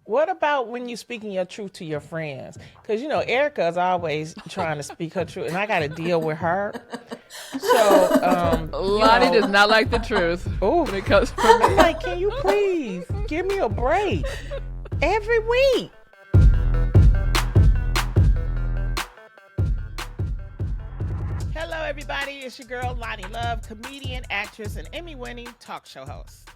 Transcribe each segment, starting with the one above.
What about when you're speaking your truth to your friends? Because, Erica's always trying to speak her truth, and I got to deal with her. So, Lonnie does not like the truth oh, when it comes from I'm me. like, can you please give me a break every week? Hello, everybody. It's your girl, Lonnie Love, comedian, actress, and Emmy-winning talk show host.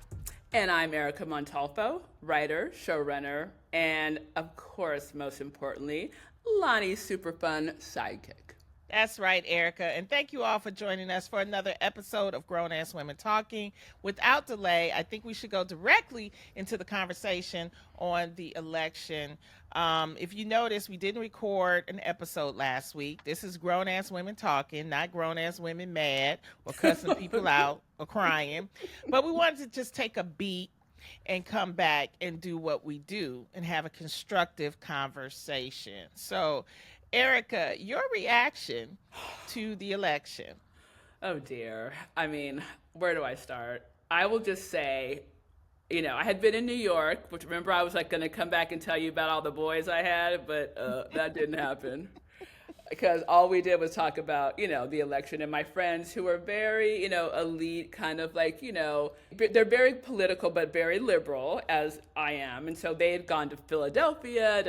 And I'm Erica Montolfo, writer, showrunner, and of course, most importantly, Lonnie's super fun sidekick. That's right, Erica. And thank you all for joining us for another episode of Grown Ass Women Talking. Without delay, I think we should go directly into the conversation on the election. If you notice, we didn't record an episode last week. This is Grown Ass Women Talking, not Grown Ass Women mad or cussing people out or crying. But we wanted to just take a beat and come back and do what we do and have a constructive conversation. So, Erica, your reaction to the election. Oh dear. I mean, where do I start? I will just say, I had been in New York, which remember I was like going to come back and tell you about all the boys I had, but that didn't happen. Because all we did was talk about, the election, and my friends who are very, elite, kind of like, they're very political, but very liberal, as I am. And so they had gone to Philadelphia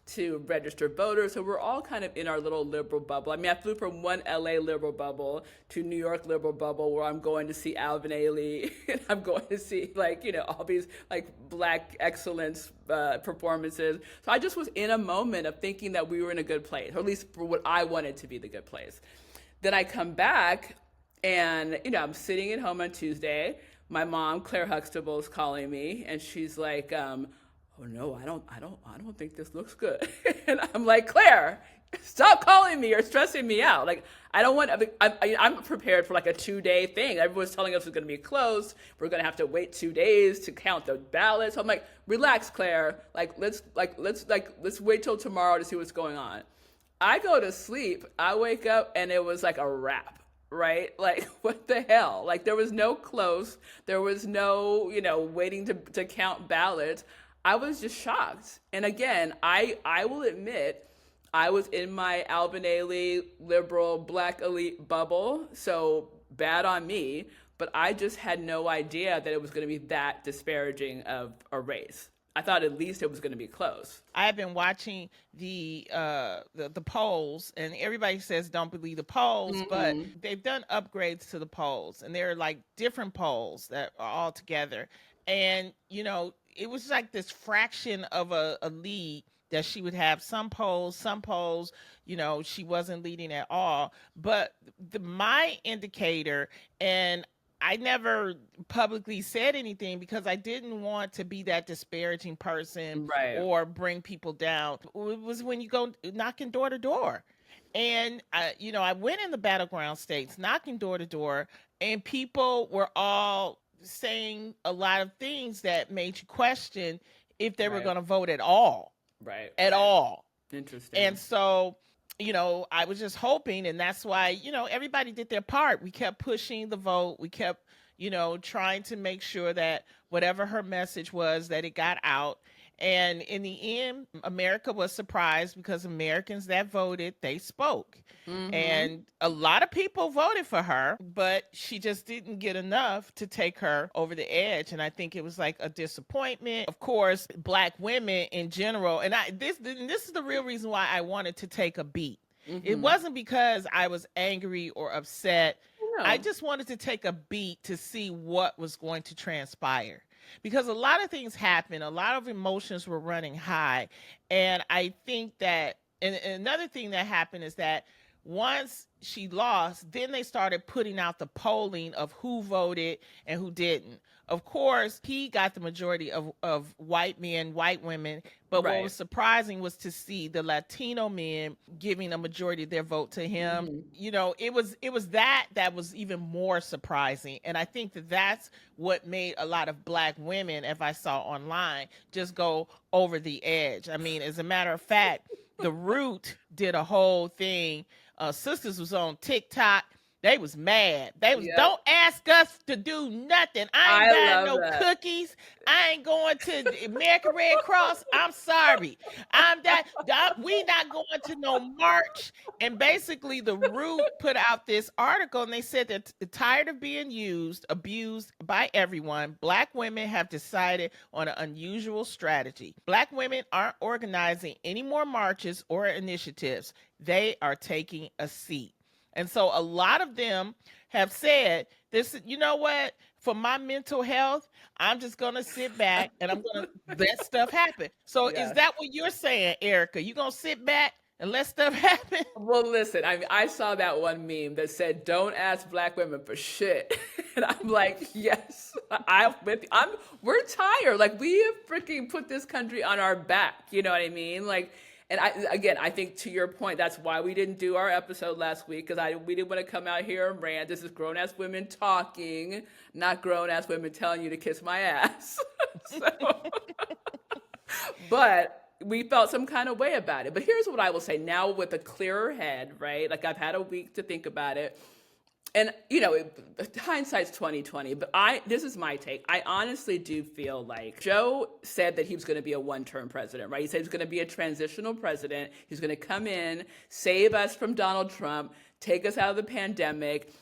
to register voters. So we're all kind of in our little liberal bubble. I mean, I flew from one LA liberal bubble to New York liberal bubble where I'm going to see Alvin Ailey and I'm going to see all these Black excellence performances. So I just was in a moment of thinking that we were in a good place, or at least for what I wanted to be the good place. Then I come back and, I'm sitting at home on Tuesday. My mom, Claire Huxtable, is calling me and she's like, oh no, I don't think this looks good. And I'm like, Claire, stop calling me or stressing me out. I don't want, I'm prepared for a 2-day thing. Everyone's telling us it's going to be closed. We're going to have to wait 2 days to count the ballots. I'm like, relax, Claire. Let's wait till tomorrow to see what's going on. I go to sleep. I wake up and it was a wrap. Right? What the hell? There was no close. There was no, waiting to count ballots. I was just shocked. And again, I will admit, I was in my Alvin Ailey liberal Black elite bubble, so bad on me, but I just had no idea that it was going to be that disparaging of a race. I thought at least it was going to be close. I have been watching the polls, and everybody says don't believe the polls, but they've done upgrades to the polls, and they're different polls that are all together. And, it was this fraction of a lead that she would have. Some polls, she wasn't leading at all. But my indicator, and I never publicly said anything because I didn't want to be that disparaging person, right, or bring people down. It was when you go knocking door to door. And, I went in the battleground states knocking door to door, and people were all saying a lot of things that made you question if they were going to vote at all. Right. At all. Interesting. And so, I was just hoping, and that's why, everybody did their part. We kept pushing the vote. We kept, trying to make sure that whatever her message was, that it got out. And in the end, America was surprised because Americans that voted, they spoke. Mm-hmm. And a lot of people voted for her, but she just didn't get enough to take her over the edge. And I think it was a disappointment. Of course, Black women in general, and this is the real reason why I wanted to take a beat. Mm-hmm. It wasn't because I was angry or upset. No. I just wanted to take a beat to see what was going to transpire. Because a lot of things happened. A lot of emotions were running high. And I think that, and another thing that happened is that once she lost, then they started putting out the polling of who voted and who didn't. Of course, he got the majority of white men, white women. But right. What was surprising was to see the Latino men giving a majority of their vote to him. Mm-hmm. It was that was even more surprising. And I think that that's what made a lot of Black women, if I saw online, just go over the edge. I mean, as a matter of fact, The Root did a whole thing. Sisters was on TikTok. They was mad. They was, Yep. don't ask us to do nothing. I ain't I buying love no that. cookies. I ain't going to the American Red Cross. I'm sorry. We not going to no march. And basically the Root put out this article and they said that tired of being abused by everyone, Black women have decided on an unusual strategy. Black women aren't organizing any more marches or initiatives. They are taking a seat. And so a lot of them have said this, you know what, for my mental health, I'm just going to sit back and I'm going to let stuff happen. So is Yes. that what you're saying, Erica? You going to sit back and let stuff happen? Well, listen, I saw that one meme that said, "Don't ask Black women for shit," and I'm like, yes, I'm with you. We're tired. Like, we have freaking put this country on our back. You know what I mean? Like, and I think to your point, that's why we didn't do our episode last week, because we didn't want to come out here and rant. This is grown ass women talking, not grown ass women telling you to kiss my ass. So, but we felt some kind of way about it. But here's what I will say now with a clearer head, right? Like, I've had a week to think about it. And, hindsight's 2020, but this is my take. I honestly do feel like Joe said that he was going to be a one-term president, right? He said he was going to be a transitional president. He's going to come in, save us from Donald Trump, take us out of the pandemic,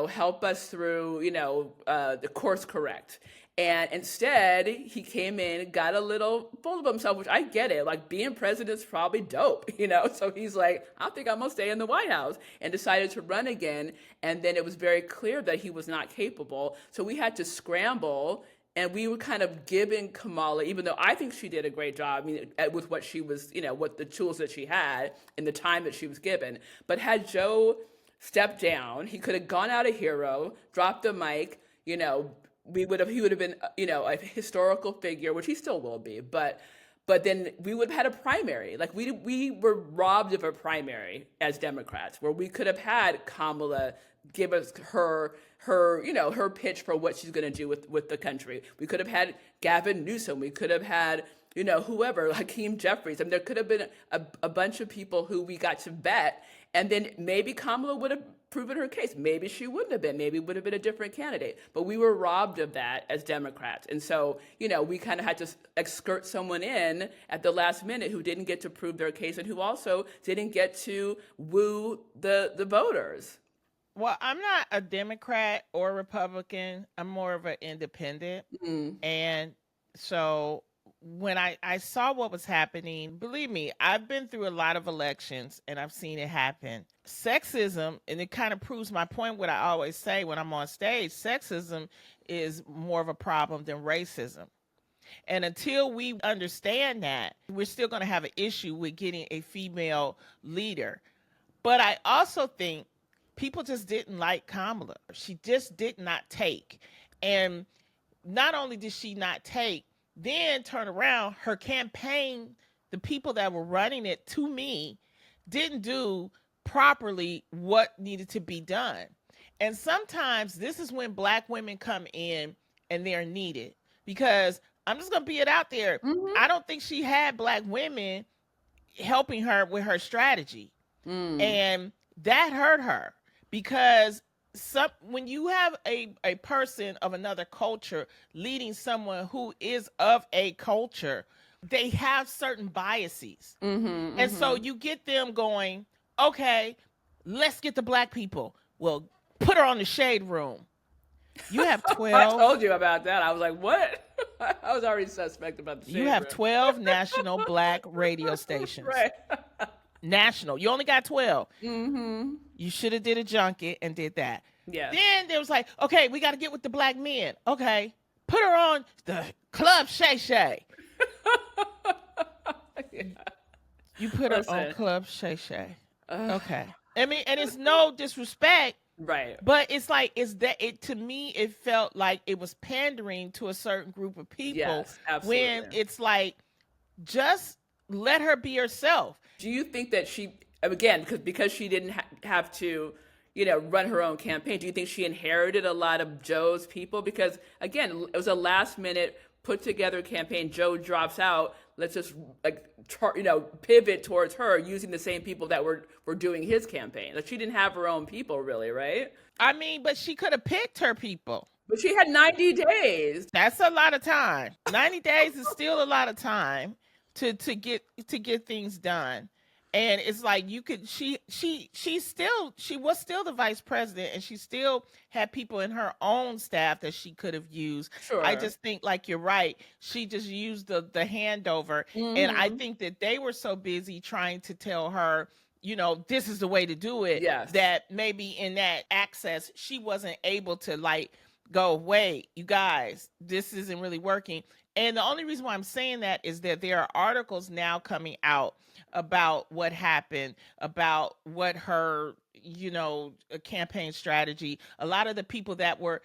help us through, the course correct. And instead, he came in, got a little full of himself, which I get it. Like, being president's probably dope, So he's like, I think I'm going to stay in the White House, and decided to run again. And then it was very clear that he was not capable. So we had to scramble, and we were kind of giving Kamala, even though I think she did a great job, with what she was, with the tools that she had and the time that she was given. But had Joe stepped down, he could have gone out a hero, dropped the mic, he would have been, a historical figure, which he still will be, but then we would have had a primary. Like, we were robbed of a primary as Democrats, where we could have had Kamala give us her pitch for what she's going to do with the country. We could have had Gavin Newsom. We could have had, whoever, Hakeem Jeffries. There could have been a bunch of people who we got to vet, and then maybe Kamala would have proven her case. Maybe she wouldn't have been. Maybe it would have been a different candidate. But we were robbed of that as Democrats. And so, we kind of had to skirt someone in at the last minute who didn't get to prove their case and who also didn't get to woo the voters. Well, I'm not a Democrat or Republican. I'm more of an independent. And so when I saw what was happening, believe me, I've been through a lot of elections and I've seen it happen. Sexism, and it kind of proves my point, what I always say when I'm on stage, sexism is more of a problem than racism. And until we understand that, we're still going to have an issue with getting a female leader. But I also think people just didn't like Kamala. She just did not take. And not only did she not take, then turn around, her campaign, the people that were running it, to me, didn't do properly what needed to be done. And sometimes this is when Black women come in and they're needed, because I'm just going to be it out there. I don't think she had Black women helping her with her strategy. And that hurt her, because when you have a person of another culture leading someone who is of a culture, they have certain biases. And so you get them going, okay, let's get the Black people. Well, put her on the shade room. You have 12. I told you about that. I was like, what? I was already suspect about the shade You have room. 12 national Black radio stations. Right. National. You only got 12. You should have did a junket and did that. Yeah. Then there was like, okay, we got to get with the Black men. Okay, put her on the Club Shay Shay. Yeah. You put her on Club Shay Shay. Okay. I mean, and it's no disrespect. Right. But it's like, to me, it felt like it was pandering to a certain group of people. Yes, absolutely. When it's like, just let her be herself. Do you think that she, again, because she didn't have to, run her own campaign, do you think she inherited a lot of Joe's people? Because, again, it was a last minute put together campaign. Joe drops out. let's just pivot towards her using the same people that were doing his campaign. Like she didn't have her own people really, right? I mean, but she could have picked her people. But she had 90 days. That's a lot of time. 90 days is still a lot of time to get things done. And it's like you could she was still the vice president, and she still had people in her own staff that she could have used. Sure. I just think, like, you're right, she just used the handover. And I think that they were so busy trying to tell her, this is the way to do it, Yes. that maybe in that access she wasn't able to like go, wait, you guys, this isn't really working. And the only reason why I'm saying that is that there are articles now coming out about what happened, about what her, campaign strategy. A lot of the people that were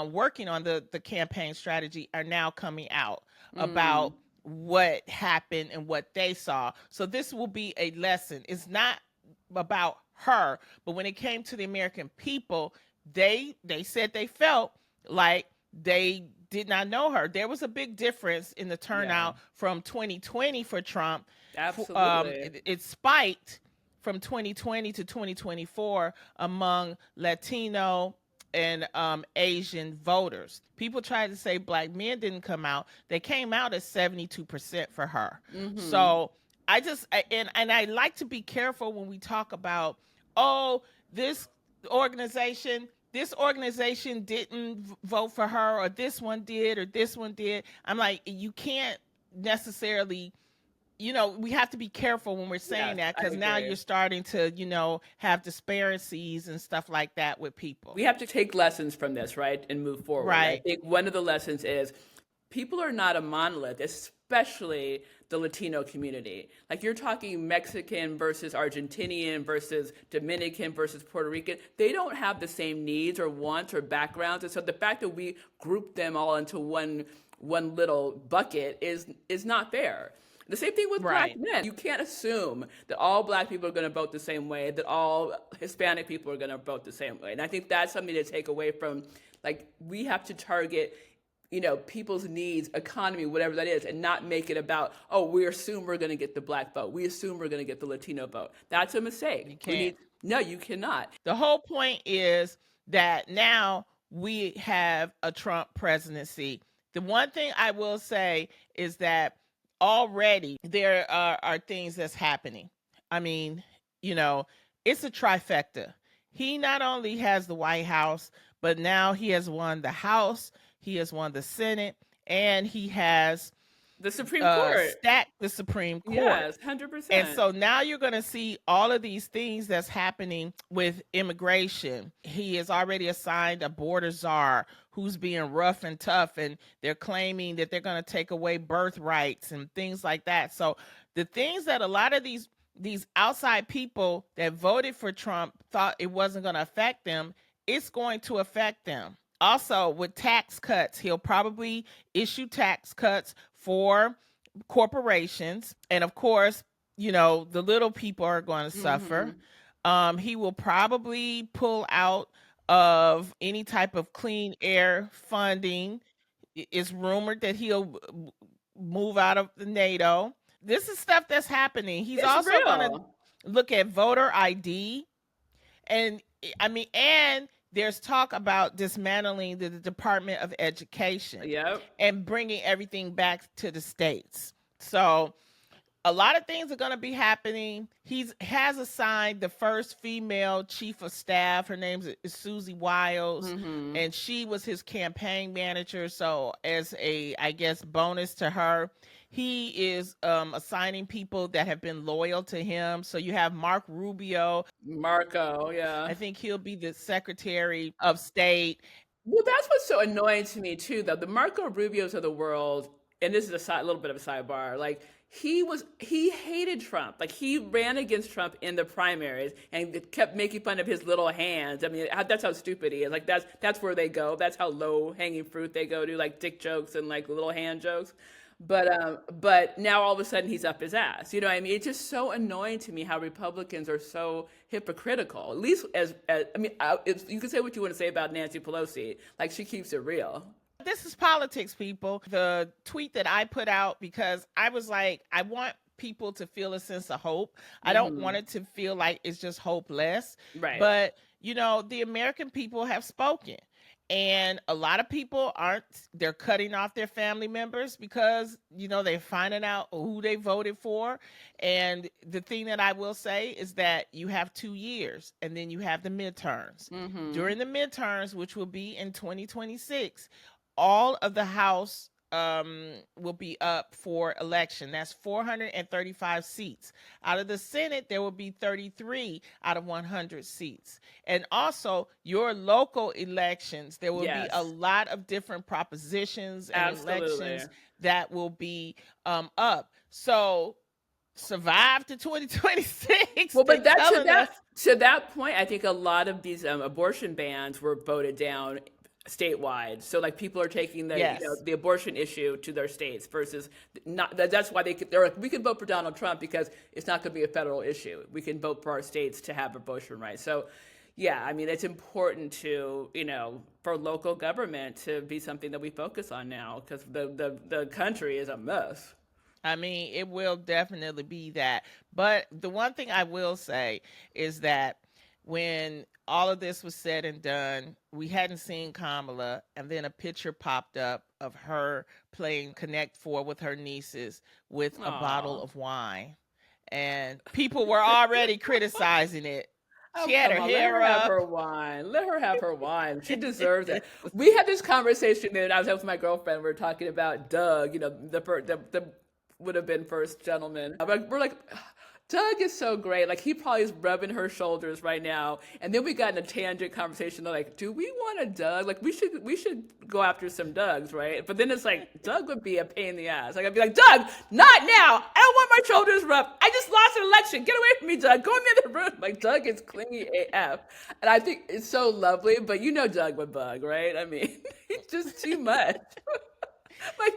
working on the campaign strategy are now coming out about what happened and what they saw. So this will be a lesson. It's not about her, but when it came to the American people, they said they felt like they did not know her. There was a big difference in the turnout from 2020 for Trump. Absolutely. It spiked from 2020 to 2024 among Latino and Asian voters. People tried to say black men didn't come out. They came out at 72% for her. So I like to be careful when we talk about, this organization didn't vote for her, or this one did, or this one did. I'm like, you can't necessarily, we have to be careful when we're saying that, because now you're starting to, have disparities and stuff like that with people. We have to take lessons from this, right, and move forward. Right. I think one of the lessons is people are not a monolith, especially the Latino community. Like you're talking Mexican versus Argentinian versus Dominican versus Puerto Rican. They don't have the same needs or wants or backgrounds. And so the fact that we group them all into one little bucket is not fair. The same thing with black men. You can't assume that all black people are going to vote the same way, that all Hispanic people are going to vote the same way. And I think that's something to take away from, like, we have to target people's needs, economy, whatever that is, and not make it about, we assume we're going to get the black vote. We assume we're going to get the Latino vote. That's a mistake. You can't. No, you cannot. The whole point is that now we have a Trump presidency. The one thing I will say is that already there are things that's happening. I mean, it's a trifecta. He not only has the White House, but now he has won the House, he has won the Senate, and he has the Supreme Court. Stacked the Supreme Court. Yes, 100%. And so now you're going to see all of these things that's happening with immigration. He has already assigned a border czar who's being rough and tough, and they're claiming that they're going to take away birthrights and things like that. So the things that a lot of these outside people that voted for Trump thought it wasn't going to affect them, it's going to affect them. Also, with tax cuts, he'll probably issue tax cuts for corporations. And of course, the little people are going to suffer. He will probably pull out of any type of clean air funding. It's rumored that he'll move out of the NATO. This is stuff that's happening. He's also going to look at voter ID. And there's talk about dismantling the Department of Education and bringing everything back to the states. So a lot of things are going to be happening. He has assigned the first female chief of staff. Her name is Susie Wiles, and she was his campaign manager. So as a, I guess, bonus to her, he is assigning people that have been loyal to him. So you have Marco Rubio. I think he'll be the Secretary of State. Well, that's what's so annoying to me too, though. The Marco Rubios of the world, and this is a little bit of a sidebar, like he hated Trump. Like he ran against Trump in the primaries and kept making fun of his little hands. I mean, that's how stupid he is. Like that's where they go. That's how low hanging fruit they go to, like dick jokes and like little hand jokes. But now all of a sudden he's up his ass. You know what I mean? It's just so annoying to me how Republicans are so hypocritical. At least you can say what you want to say about Nancy Pelosi. Like she keeps it real. This is politics, people. The tweet that I put out, because I was like, I want people to feel a sense of hope. I don't want it to feel like it's just hopeless. Right. But, the American people have spoken. And a lot of people they're cutting off their family members because, they're finding out who they voted for. And the thing that I will say is that you have 2 years and then you have the midterms. During the midterms, which will be in 2026, all of the House will be up for election. That's 435 seats. Out of the Senate, there will be 33 out of 100 seats. And also, your local elections, there will be a lot of different propositions and elections that will be up. So, survive to 2026. Well, but to that point, I think a lot of these abortion bans were voted down statewide. So like people are taking the abortion issue to their states versus not. That's why they're like, we can vote for Donald Trump because it's not going to be a federal issue. We can vote for our states to have abortion rights. So yeah, I mean, it's important to, for local government to be something that we focus on now because the country is a mess. I mean, it will definitely be that. But the one thing I will say is that when all of this was said and done, we hadn't seen Kamala, and then a picture popped up of her playing Connect Four with her nieces with a bottle of wine. And people were already criticizing it. She had her hair up. Let her have her wine. Let her have her wine. She deserves it. We had this conversation that I was having with my girlfriend. We were talking about Doug, the would have been first gentleman. We're like, Doug is so great. Like, he probably is rubbing her shoulders right now. And then we got in a tangent conversation. They're like, do we want a Doug? Like, we should go after some Dougs, right? But then it's like, Doug would be a pain in the ass. Like, I'd be like, Doug, not now. I don't want my shoulders rubbed. I just lost an election. Get away from me, Doug. Go in the other room. Like, Doug is clingy AF. And I think it's so lovely. But Doug would bug, right? I mean, he's just too much.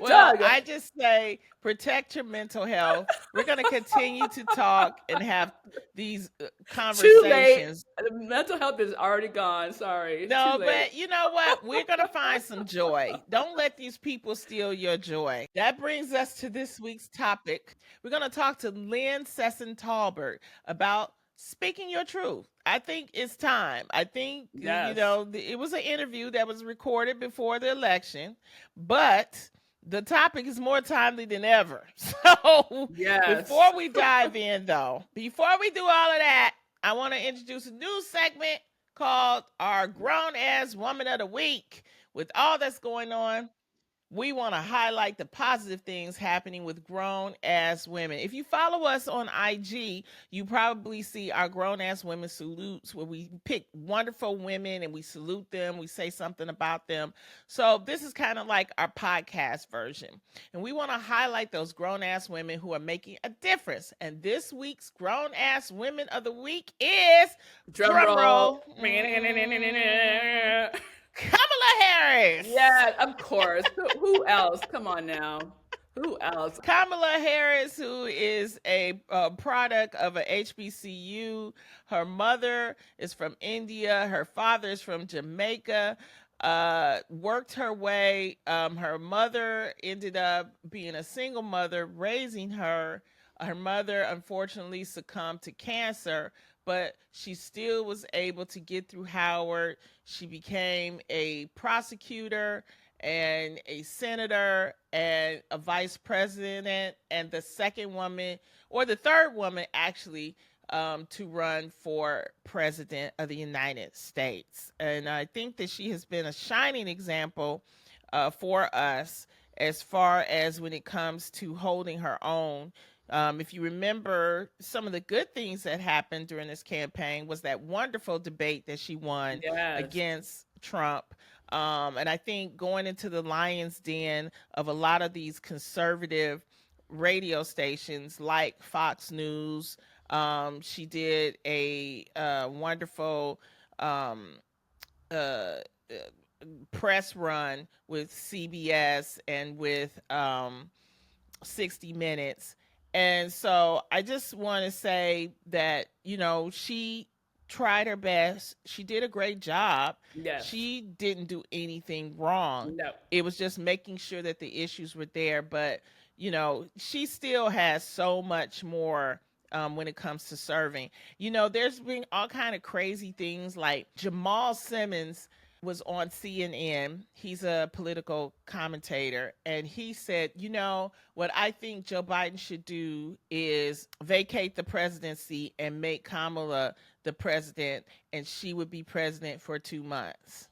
Doug. I just say protect your mental health. We're going to continue to talk and have these conversations. Too late. Mental health is already gone. Sorry. No, but you know what? We're going to find some joy. Don't let these people steal your joy. That brings us to this week's topic. We're going to talk to Lyn Sisson-Talbert about speaking your truth. I think it's time. I think, it was an interview that was recorded before the election, but the topic is more timely than ever. So before we dive in, though, before we do all of that, I want to introduce a new segment called our Grown Ass Woman of the Week. With all that's going on, we want to highlight the positive things happening with grown-ass women. If you follow us on IG, you probably see our grown-ass women salutes where we pick wonderful women and we salute them. We say something about them. So this is kind of like our podcast version. And we want to highlight those grown-ass women who are making a difference. And this week's Grown-Ass Women of the Week is... Drum roll. Kamala Harris. Yeah, of course. Who else? Come on now. Who else? Kamala Harris, who is a product of a HBCU. Her mother is from India. Her father is from Jamaica. Worked her way. Her mother ended up being a single mother, raising her. Her mother, unfortunately, succumbed to cancer, but she still was able to get through Howard. She became a prosecutor and a senator and a vice president, and the second woman, or the third woman actually, to run for president of the United States. And I think that she has been a shining example for us as far as when it comes to holding her own. If you remember, some of the good things that happened during this campaign was that wonderful debate that she won against Trump. And I think going into the lion's den of a lot of these conservative radio stations like Fox News, she did a wonderful press run with CBS and with 60 Minutes. And so I just want to say that, she tried her best. She did a great job. Yes. She didn't do anything wrong. No. It was just making sure that the issues were there. But, she still has so much more when it comes to serving. There's been all kind of crazy things like Jamal Simmons was on CNN. He's a political commentator, and he said, what I think Joe Biden should do is vacate the presidency and make Kamala the president, and she would be president for 2 months.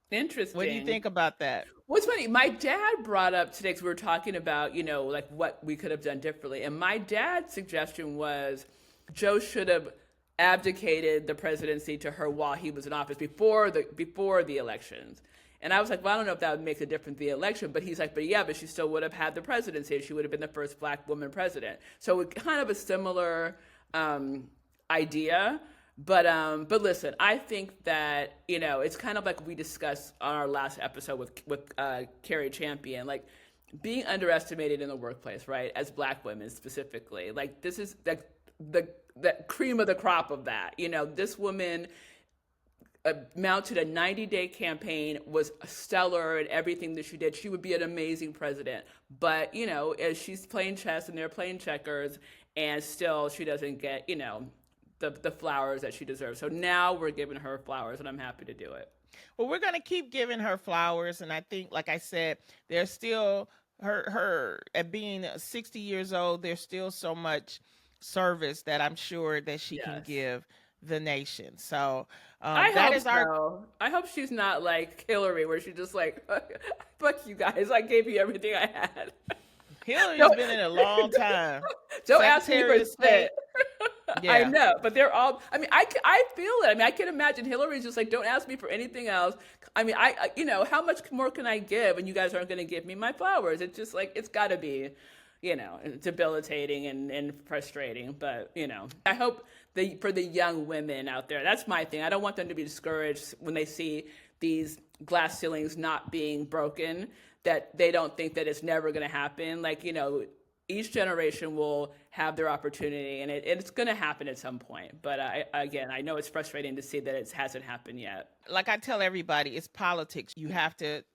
Interesting. What do you think about that? What's funny, my dad brought up today, because we were talking about, like what we could have done differently. And my dad's suggestion was Joe should have abdicated the presidency to her while he was in office before the elections. And I was like, well, I don't know if that would make a difference in the election. But he's like, but she still would have had the presidency. She would have been the first Black woman president. So it's kind of a similar idea. But listen, I think that, it's kind of like we discussed on our last episode with Carrie Champion, like being underestimated in the workplace, right? As Black women specifically, like this is like the cream of the crop of that. This woman mounted a 90-day campaign, was stellar in everything that she did. She would be an amazing president. But, as she's playing chess and they're playing checkers, and still she doesn't get, the flowers that she deserves. So now we're giving her flowers, and I'm happy to do it. Well, we're going to keep giving her flowers. And I think, like I said, there's still her at being 60 years old, there's still so much service that I'm sure that she can give the nation. So I hope she's not like Hillary, where she's just like, fuck you guys, I gave you everything I had. Hillary's been in a long time. Don't ask me for shit. Yeah. I know, but they're all, I feel it. I can imagine Hillary's just like, don't ask me for anything else. How much more can I give? And you guys aren't going to give me my flowers. It's just like, it's got to be, debilitating and frustrating. But, I hope for the young women out there, that's my thing. I don't want them to be discouraged when they see these glass ceilings not being broken, that they don't think that it's never going to happen. Like, each generation will have their opportunity, and it's going to happen at some point. But I know it's frustrating to see that it hasn't happened yet. Like I tell everybody, it's politics. You have to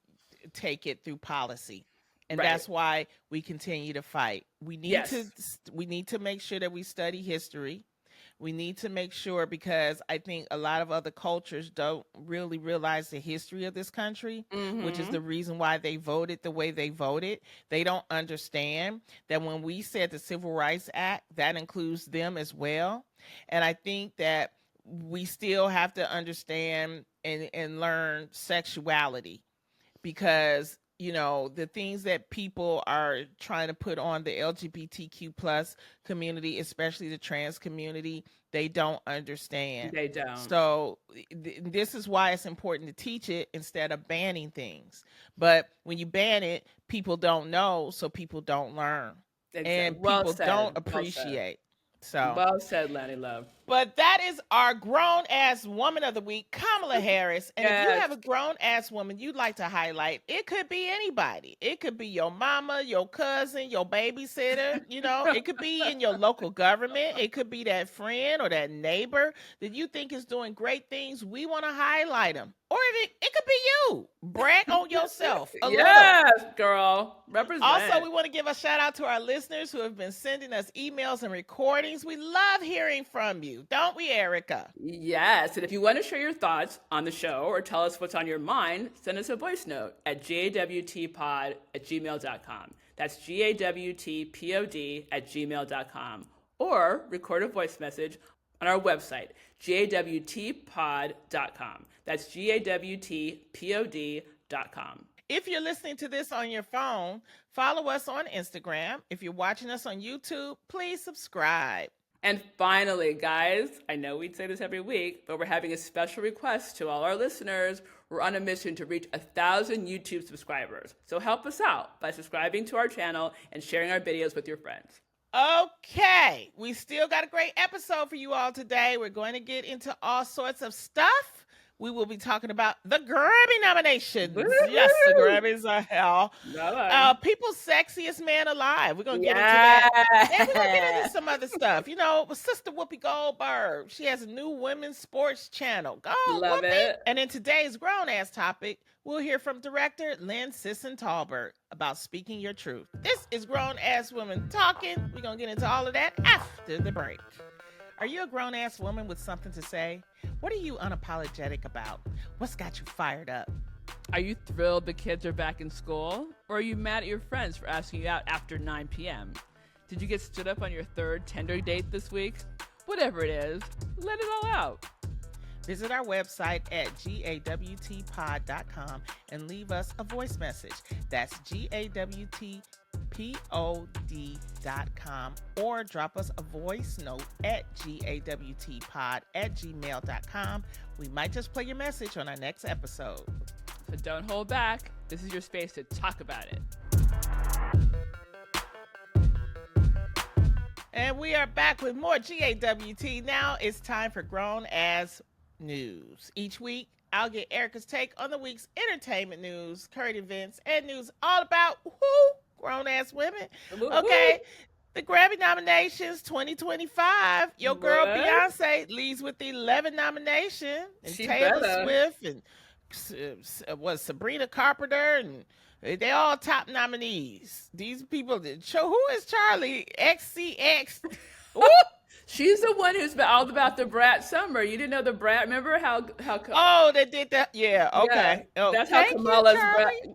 take it through policy. And Right. That's why we continue to fight. We need to make sure that we study history. We need to make sure, because I think a lot of other cultures don't really realize the history of this country, which is the reason why they voted the way they voted. They don't understand that when we said the Civil Rights Act, that includes them as well. And I think that we still have to understand and learn sexuality, because the things that people are trying to put on the LGBTQ plus community, especially the trans community, they don't understand. They don't. So this is why it's important to teach it instead of banning things. But when you ban it, people don't know, so people don't learn. Exactly. And people don't appreciate. So well said, Lanny Love. But that is our grown-ass woman of the week, Kamala Harris. And if you have a grown-ass woman you'd like to highlight, it could be anybody. It could be your mama, your cousin, your babysitter. It could be in your local government. It could be that friend or that neighbor that you think is doing great things. We want to highlight them. Or it could be you. Brag on yourself a little. Yes, girl. Represent. Also, we want to give a shout out to our listeners who have been sending us emails and recordings. We love hearing from you. Don't we, Erica? Yes. And if you want to share your thoughts on the show or tell us what's on your mind, send us a voice note at gawtpod@gmail.com. That's gawtpod@gmail.com. Or record a voice message on our website, gawtpod.com. That's gawtpod.com. If you're listening to this on your phone, follow us on Instagram. If you're watching us on YouTube, please subscribe. And finally, guys, I know we'd say this every week, but we're having a special request to all our listeners. We're on a mission to reach 1,000 YouTube subscribers. So help us out by subscribing to our channel and sharing our videos with your friends. Okay, we still got a great episode for you all today. We're going to get into all sorts of stuff, we will be talking about the Grammy nominations. Yes, the Woo-hoo! Grammys are hell. Lord. People's sexiest man alive. We're gonna get into that. And we're gonna get into Yeah. some other stuff. You know, Sister Whoopi Goldberg. She has a new women's sports channel. Go Love Whoopi! it. And in today's grown ass topic, we'll hear from director Lyn Sisson-Talbert about speaking your truth. This is Grown Ass Women Talking. We're gonna get into all of that after the break. Are you a grown ass woman with something to say? What are you unapologetic about? What's got you fired up? Are you thrilled the kids are back in school? Or are you mad at your friends for asking you out after 9 p.m.? Did you get stood up on your third Tinder date this week? Whatever it is, let it all out. Visit our website at gawtpod.com and leave us a voice message. That's gawtpod.com, or drop us a voice note at gawtpod@gmail.com. We might just play your message on our next episode. So don't hold back. This is your space to talk about it. And we are back with more GAWT. Now it's time for Grown Ass News. Each week, I'll get Erica's take on the week's entertainment news, current events, and news all about grown ass women. Okay, the Grammy nominations 2025. Your girl What? Beyonce leads with 11 nominations, and She Taylor better. Swift and was Sabrina Carpenter, and they all top nominees. These people did show. Who is Charlie XCX? Ooh. She's the one who's been all about the brat summer. You didn't know the brat? Remember how Oh, they did that. Yeah. Okay. Yeah, Oh, that's how thank you, Kamala's brat. Charlie.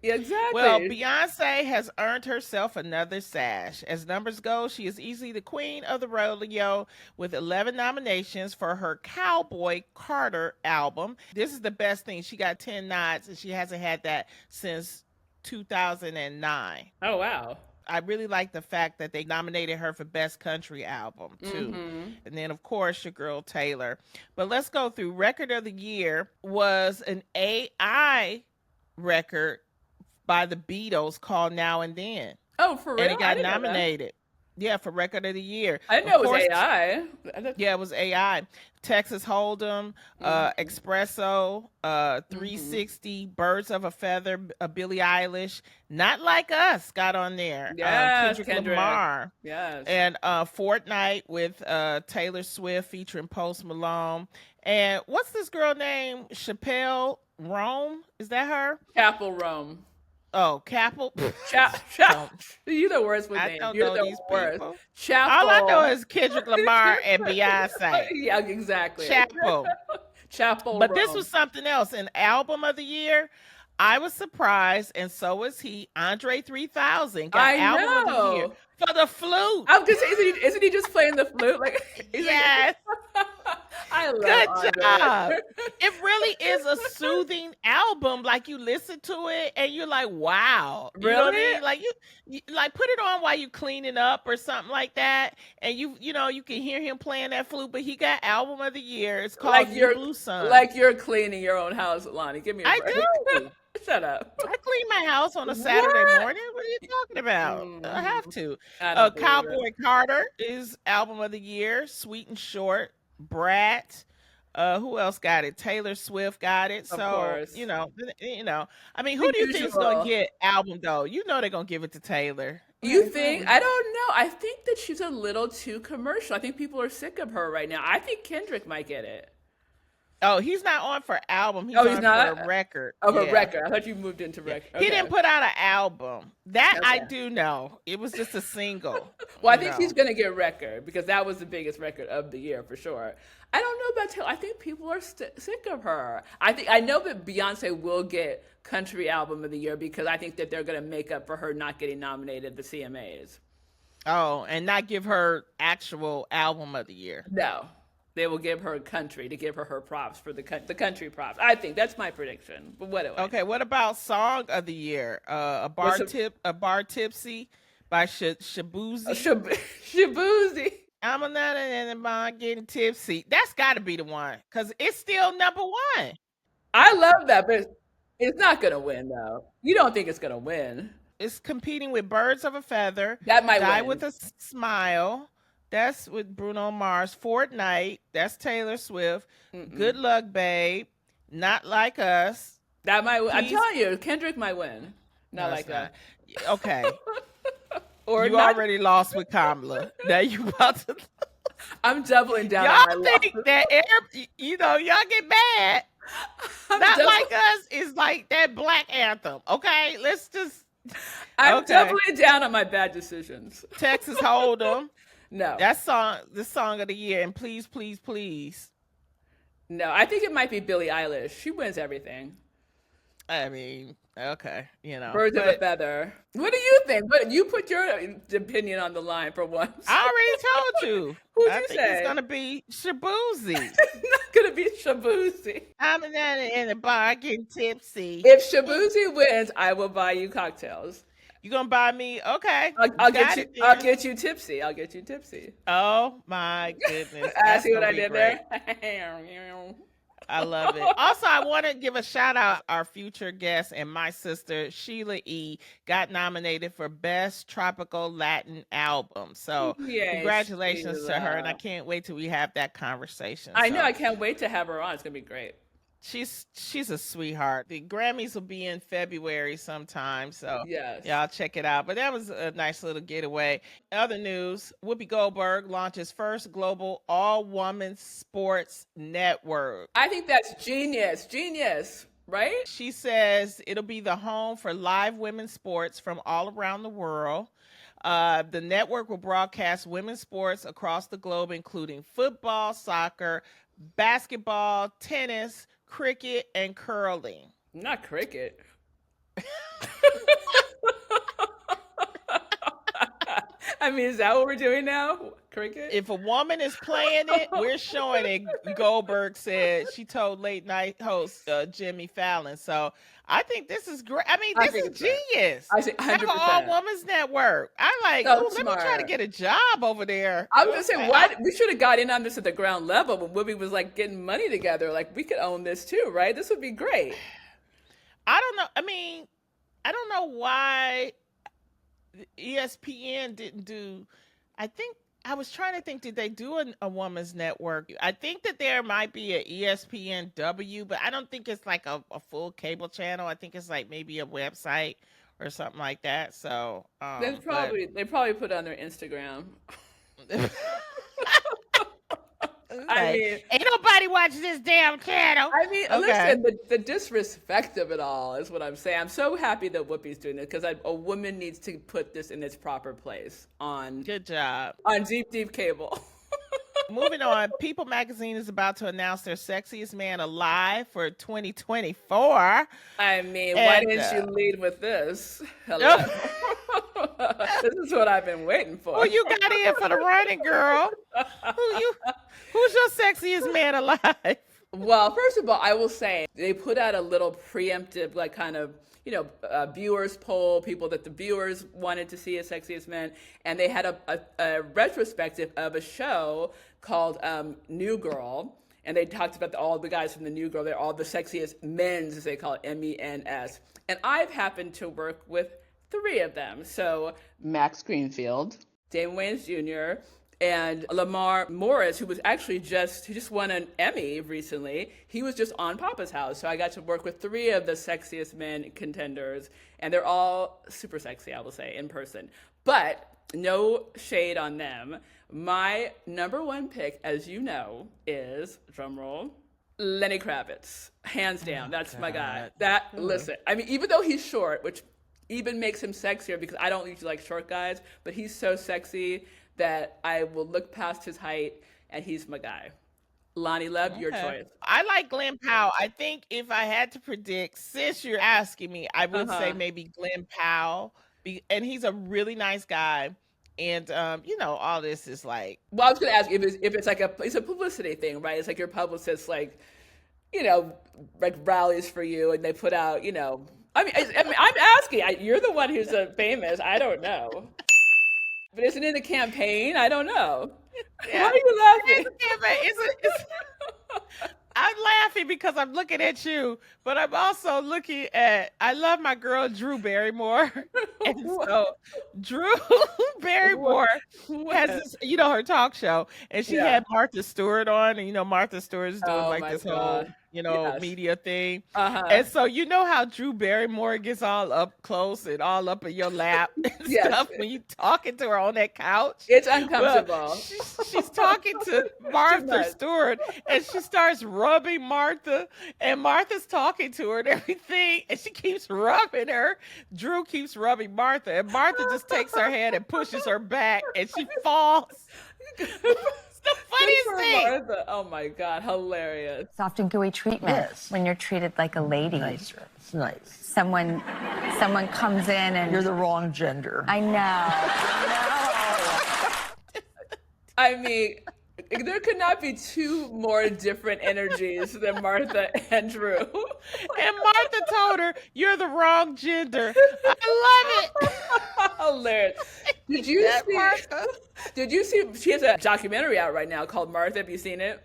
Exactly. Well, Beyonce has earned herself another sash. As numbers go, she is easily the queen of the rodeo with 11 nominations for her Cowboy Carter album. This is the best thing. She got 10 nods, and she hasn't had that since 2009. Oh wow. I really like the fact that they nominated her for Best Country Album, too. And then, of course, your girl Taylor. But let's go through. Record of the Year was an AI record by the Beatles called Now and Then. Oh, for real? And it got I didn't know that. nominated. Yeah, for Record of the Year. I didn't Of know it was course, AI. Yeah, it was AI. Texas Hold'em, Espresso, 360, Birds of a Feather, Billie Eilish, Not Like Us got on there. Yes, Kendrick Lamar. Yes. And Fortnite with Taylor Swift featuring Post Malone. And what's this girl named? Chappelle Rome? Is that her? Chapel Rome. Oh, Capel. You the worst with I names. don't You're know the these worst. people. Chapel. All I know is Kendrick Lamar and Beyonce. Yeah, exactly. Chapel. Chapel But this Rome. was something else. An album of the year. I was surprised, and so was he. Andre 3000 got I album of the year know. for the flute. I was gonna say, isn't he just playing the flute? Like, Yes. I love Good Andre. job. It really is a soothing album. Like, you listen to it and you're like, wow. You know what I Really? mean? Like, you like put it on while you cleaning up or something like that, and you know you can hear him playing that flute. But he got album of the year. It's called Like New Blue Sun. Like you're cleaning your own house, Lonnie. Give me a I break. do. Shut up. I clean my house on a Saturday What? morning. What are you talking about? I have to. I don't believe it. Cowboy Carter is album of the year. Sweet and Short. Brat. Who else got it? Taylor Swift got it. Of So course. you know. I mean, who do you think is usual. gonna get album though? You know they're gonna give it to Taylor. You think? I don't know. I think that she's a little too commercial. I think people are sick of her right now. I think Kendrick might get it. Oh, he's not on for album. He's Oh, he's on not? for a record. Oh, her Yeah. record. I thought you moved into record. He didn't put out an album. That I Okay. do know. It was just a single. Well, I you think know. she's gonna get record because that was the biggest record of the year for sure. I don't know about Taylor. I think people are sick of her. I know that Beyonce will get country album of the year because I think that they're gonna make up for her not getting nominated at the CMAs. Oh, and not give her actual album of the year. No, they will give her country to give her props for the country props. I think that's my prediction. But what do I? Okay, what about song of the year? A bar tipsy by Shabuzi. Shabuzi. I'm another in the bar getting tipsy. That's got to be the one because it's still number one. I love that, but it's not gonna win though. You don't think it's gonna win? It's competing with Birds of a Feather, That might Die win. with a Smile, That's with Bruno Mars. Fortnite. That's Taylor Swift. Mm-mm. Good Luck, Babe. Not Like Us. That might. I'm Please. telling you, Kendrick might win. No, Not it's like us. not. Okay. Or You not. already lost with Kamala. Now you about to. I'm doubling down on my Y'all loss. think that y'all get mad. Not Like Us is like that Black anthem. Okay, let's just. I'm Okay. doubling down on my bad decisions. Texas Hold'em. No. The song of the year, and Please, Please, Please. No, I think it might be Billie Eilish. She wins everything. I mean, okay, Birds of a feather. What do you think? What you put your opinion on the line for once? I already told you. Who'd I you think say? it's gonna be Shabuzi. It's not gonna be Shabuzi. I'm in the bar getting tipsy. If Shabuzi wins, I will buy you cocktails. You gonna buy me? Okay. I'll get you. I'll get you tipsy. I'll get you tipsy. Oh my goodness. See what I did there? I love it. Also, I want to give a shout out our future guest and my sister Sheila E. got nominated for Best Tropical Latin Album. So Yay, congratulations Sheila. to her, and I can't wait till we have that conversation. I know. I can't wait to have her on. It's gonna be great. She's a sweetheart. The Grammys will be in February sometime, so Yes. y'all check it out. But that was a nice little getaway. Other news, Whoopi Goldberg launches first global all-woman sports network. I think that's genius. Genius, right? She says it'll be the home for live women's sports from all around the world. The network will broadcast women's sports across the globe, including football, soccer, basketball, tennis, cricket, and curling. Not cricket. I mean, is that what we're doing now? Cricket? If a woman is playing it, we're showing it. Goldberg said she told late night host Jimmy Fallon. So I think this is great. I mean, this is genius. I think 100%. Have an all-women's network. I like. So let me try to get a job over there. I'm just saying, why we should have got in on this at the ground level when Whoopi was like getting money together. Like we could own this too, right? This would be great. I don't know. I mean, I don't know why ESPN didn't do. I was trying to think, did they do a woman's network? I think that there might be a ESPNW, but I don't think it's like a full cable channel. I think it's like maybe a website or something like that. So they probably put it on their Instagram. I mean, ain't nobody watching this damn channel. I mean, listen, the disrespect of it all is what I'm saying. I'm so happy that Whoopi's doing it because a woman needs to put this in its proper place on. Good job. On deep cable. Moving on, People Magazine is about to announce their sexiest man alive for 2024. I mean, why didn't you lead with this? Hello. This is what I've been waiting for. Well, you got in for the running, girl. Who's your sexiest man alive? Well, first of all, I will say they put out a little preemptive, like kind of, viewers poll, people that the viewers wanted to see as sexiest men. And they had a retrospective of a show called New Girl. And they talked about all the guys from the New Girl. They're all the sexiest men's, as they call it, MENS. And I've happened to work with 3 of them. So Max Greenfield, Damon Wayans Jr., and Lamar Morris, who just won an Emmy recently. He was just on Papa's House. So I got to work with 3 of the sexiest men contenders. And they're all super sexy, I will say, in person. But no shade on them. My number 1 pick, as you know, is, drumroll, Lenny Kravitz. Hands down. That's my guy. Listen, I mean, even though he's short, which even makes him sexier because I don't usually like short guys, but he's so sexy that I will look past his height, and he's my guy. Lonnie Love, your choice. I like Glenn Powell. I think if I had to predict, since you're asking me, I would say maybe Glenn Powell. And he's a really nice guy. And, all this is like... Well, I was going to ask if it's like it's a publicity thing, right? It's like your publicist, like, like rallies for you, and they put out, I mean, I'm asking. You're the one who's famous. I don't know. But isn't it a campaign? I don't know. Yeah. Why are you laughing? I'm laughing because I'm looking at you, but I'm also looking at, I love my girl, Drew Barrymore. And so Drew Barrymore has this her talk show, and she Yeah. had Martha Stewart on, and Martha Stewart is doing Oh like my this whole, God. Yes. media thing. Uh-huh. And so how Drew Barrymore gets all up close and all up in your lap and Yes. stuff when you talking to her on that couch? It's Well, uncomfortable. she's talking to Too Martha much. Stewart, and she starts rubbing Martha, and Martha's talking to her and everything, and she keeps rubbing her. Drew keeps rubbing Martha, and Martha just takes her hand and pushes her back, and she falls. It's the funniest Poor thing. Martha. Oh my God, hilarious. Soft and gooey treatment Yes. when you're treated like a lady. Nicer. It's nice. Someone comes in and You're the wrong gender. I know. I mean, there could not be two more different energies than Martha and Drew. And Martha told her, "You're the wrong gender." I love it. Hilarious. Did you That see? Martha. Did you see? She has a documentary out right now called Martha. Have you seen it?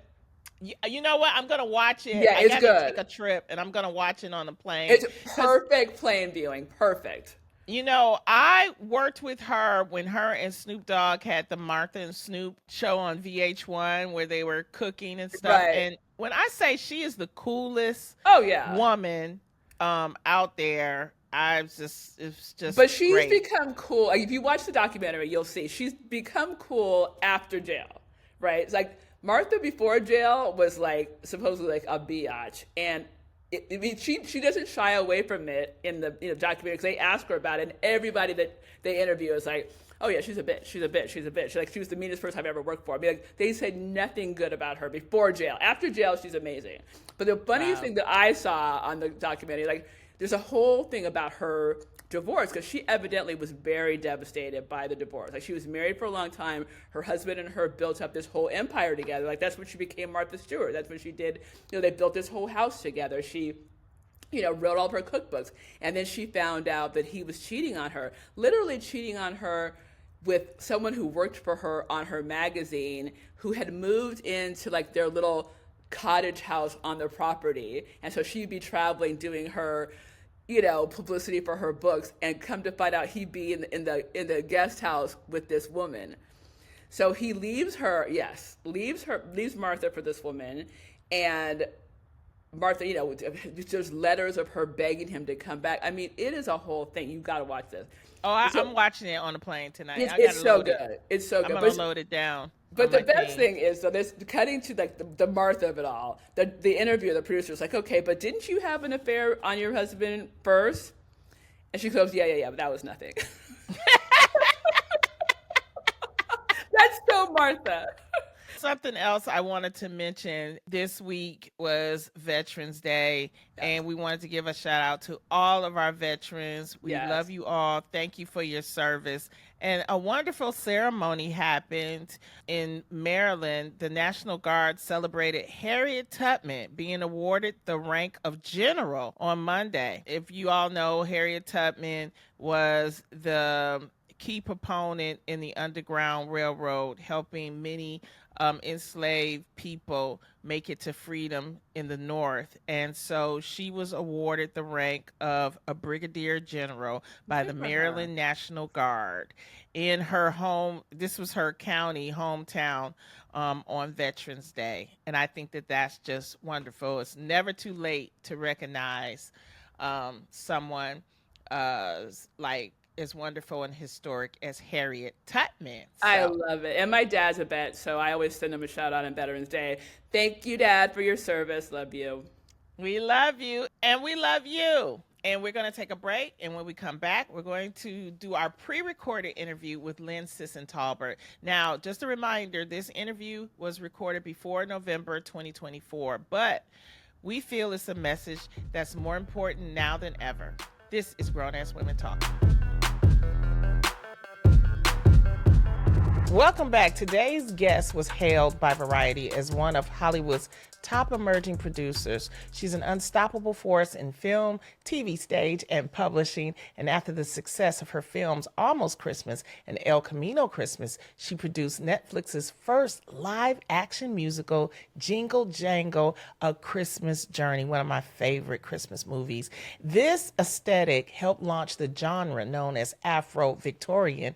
You know what? I'm gonna watch it. Yeah, I it's gotta good. take a trip, and I'm gonna watch it on the plane. It's perfect plane viewing. Perfect. I worked with her when her and Snoop Dogg had the Martha and Snoop show on VH1 where they were cooking and stuff. Right. And when I say she is the coolest Oh yeah. woman out there, it's just But she's great. become cool. Like, if you watch the documentary, you'll see she's become cool after jail, right? It's like Martha before jail was like supposedly like a biatch, and she doesn't shy away from it in the documentary because they ask her about it, and everybody that they interview is like, "Oh yeah, she's a bitch. She's a bitch. She's a bitch. Like she was the meanest person I've ever worked for." I mean, like, they said nothing good about her before jail. After jail, she's amazing. But the funniest thing that I saw on the documentary, like, there's a whole thing about her divorce because she evidently was very devastated by the divorce. Like, she was married for a long time. Her husband and her built up this whole empire together. Like, that's when she became Martha Stewart. That's when she did, they built this whole house together. She wrote all of her cookbooks. And then she found out that he was cheating on her, literally cheating on her with someone who worked for her on her magazine, who had moved into like their little cottage house on their property. And so she'd be traveling doing her publicity for her books, and come to find out he'd be in the guest house with this woman. So he leaves Martha for this woman, and Martha, there's letters of her begging him to come back. I mean, it is a whole thing. You've got to watch this. Oh, I'm watching it on the plane tonight. It's so good. It's so good. I'm gonna load it down. But the best thing is, so there's cutting to like the Martha of it all. The interviewer, the producer was like, "Okay, but didn't you have an affair on your husband first?" And she goes, "Yeah, but that was nothing." That's so Martha. Something else I wanted to mention this week was Veterans Day, and we wanted to give a shout out to all of our veterans. We love you all. Thank you for your service. And a wonderful ceremony happened in Maryland. The National Guard celebrated Harriet Tubman being awarded the rank of general on Monday. If you all know, Harriet Tubman was the key proponent in the Underground Railroad, helping many enslaved people make it to freedom in the North. And so she was awarded the rank of a brigadier general by the Maryland National Guard in her home. This was her county hometown on Veterans Day. And I think that that's just wonderful. It's never too late to recognize someone like as wonderful and historic as Harriet Tubman. So. I love it. And my dad's a vet, so I always send him a shout out on Veterans Day. Thank you, Dad, for your service. Love you. We love you, and we love you. And we're going to take a break, and when we come back, we're going to do our pre-recorded interview with Lyn Sisson-Talbert. Now, just a reminder, this interview was recorded before November 2024, but we feel it's a message that's more important now than ever. This is Grown Ass Women Talking. Welcome back. Today's guest was hailed by Variety as one of Hollywood's top emerging producers. She's an unstoppable force in film, TV, stage, and publishing. And after the success of her films Almost Christmas and El Camino Christmas, she produced Netflix's first live action musical, Jingle Jangle, A Christmas Journey, one of my favorite Christmas movies. This aesthetic helped launch the genre known as Afro-Victorian,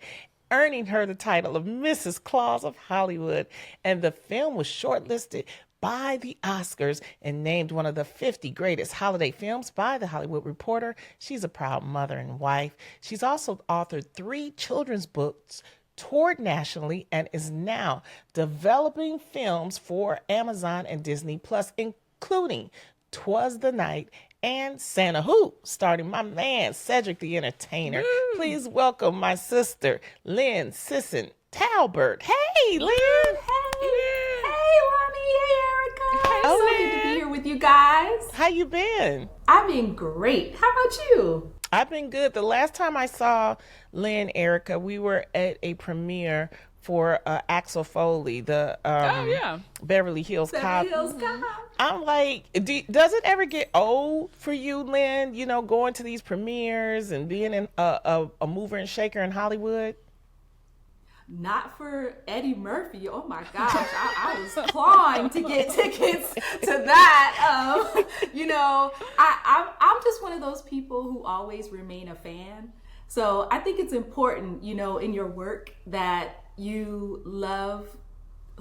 earning her the title of Mrs. Claus of Hollywood. And the film was shortlisted by the Oscars and named one of the 50 greatest holiday films by The Hollywood Reporter. She's a proud mother and wife. She's also authored 3 children's books, toured nationally, and is now developing films for Amazon and Disney Plus, including 'Twas the Night and Santa Who, starring my man Cedric the Entertainer. Woo. Please welcome my sister, Lyn Sisson-Talbert. Hey, Lyn. Hey, Loni. Hey, Erica. Oh, So good to be here with you guys. How you been? I've been great. How about you? I've been good. The last time I saw Lyn, Erica, we were at a premiere for Axel Foley, the Beverly Hills Cop. I'm like, does it ever get old for you, Lyn? You know, going to these premieres and being in a mover and shaker in Hollywood? Not for Eddie Murphy. Oh my gosh, I was clawing to get tickets to that. I'm just one of those people who always remain a fan. So I think it's important, in your work that you love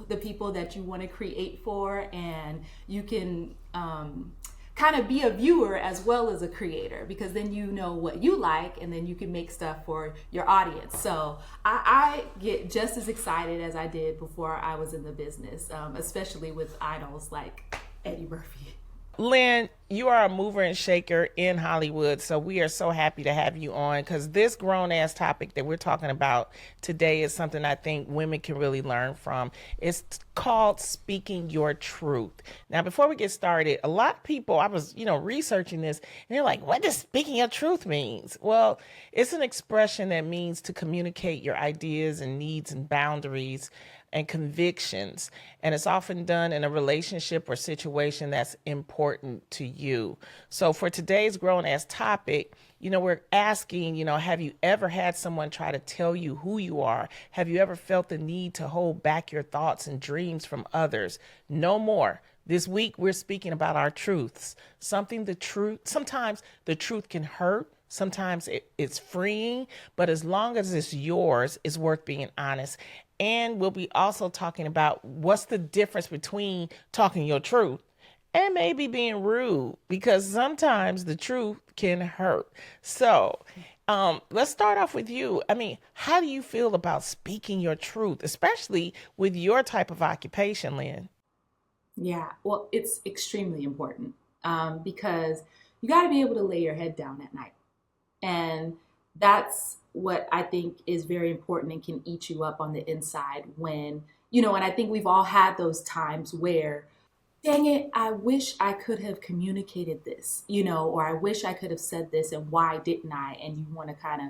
the people that you want to create for, and you can kind of be a viewer as well as a creator, because then you know what you like and then you can make stuff for your audience. So I get just as excited as I did before I was in the business, especially with idols like Eddie Murphy. Lyn, you are a mover and shaker in Hollywood, so we are so happy to have you on, because this grown-ass topic that we're talking about today is something I think women can really learn from. It's called speaking your truth. Now, before we get started, a lot of people, I was, researching this, and they're like, what does speaking your truth means? Well, it's an expression that means to communicate your ideas and needs and boundaries and convictions, and it's often done in a relationship or situation that's important to you. So for today's grown-ass topic, we're asking, have you ever had someone try to tell you who you are? Have you ever felt the need to hold back your thoughts and dreams from others? No more. This week, we're speaking about our truths. Sometimes the truth can hurt. Sometimes it's freeing, but as long as it's yours, it's worth being honest. And we'll be also talking about what's the difference between talking your truth and maybe being rude, because sometimes the truth can hurt. So let's start off with you. I mean, how do you feel about speaking your truth, especially with your type of occupation, Lyn? Yeah, well, it's extremely important because you got to be able to lay your head down at night. And that's what I think is very important and can eat you up on the inside when, and I think we've all had those times where, dang it, I wish I could have communicated this, or I wish I could have said this, and why didn't I? And you want to kind of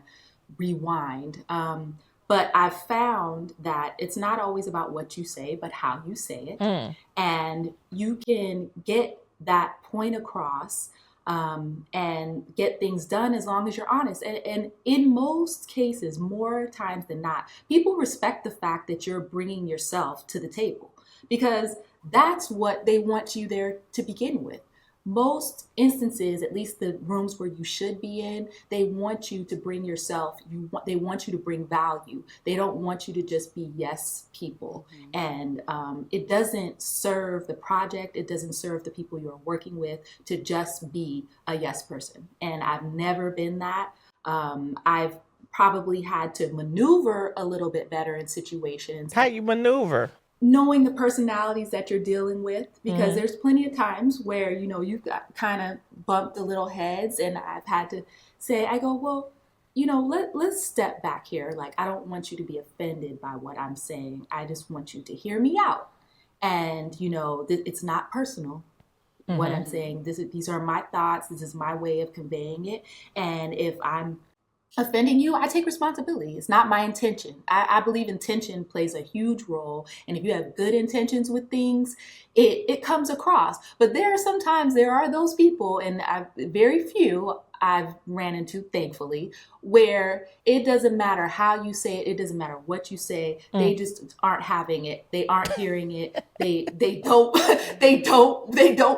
rewind. But I've found that it's not always about what you say, but how you say it. And you can get that point across and get things done as long as you're honest. And in most cases, more times than not, people respect the fact that you're bringing yourself to the table, because that's what they want you there to begin with. Most instances, at least the rooms where you should be in, they want you to bring yourself. They want you to bring value. They don't want you to just be yes people. And it doesn't serve the project. It doesn't serve the people you're working with to just be a yes person. And I've never been that. I've probably had to maneuver a little bit better in situations. How you maneuver? Knowing the personalities that you're dealing with, because there's plenty of times where, you've got kind of bumped the little heads, and I've had to say, well, let's step back here. Like, I don't want you to be offended by what I'm saying. I just want you to hear me out. And, it's not personal. What I'm saying, these are my thoughts. This is my way of conveying it. And if I'm offending you, I take responsibility. It's not my intention. I believe intention plays a huge role. And if you have good intentions with things, it comes across. But there are those people, and very few I've ran into, thankfully, where it doesn't matter how you say it. It doesn't matter what you say. They just aren't having it. They aren't hearing it. They don't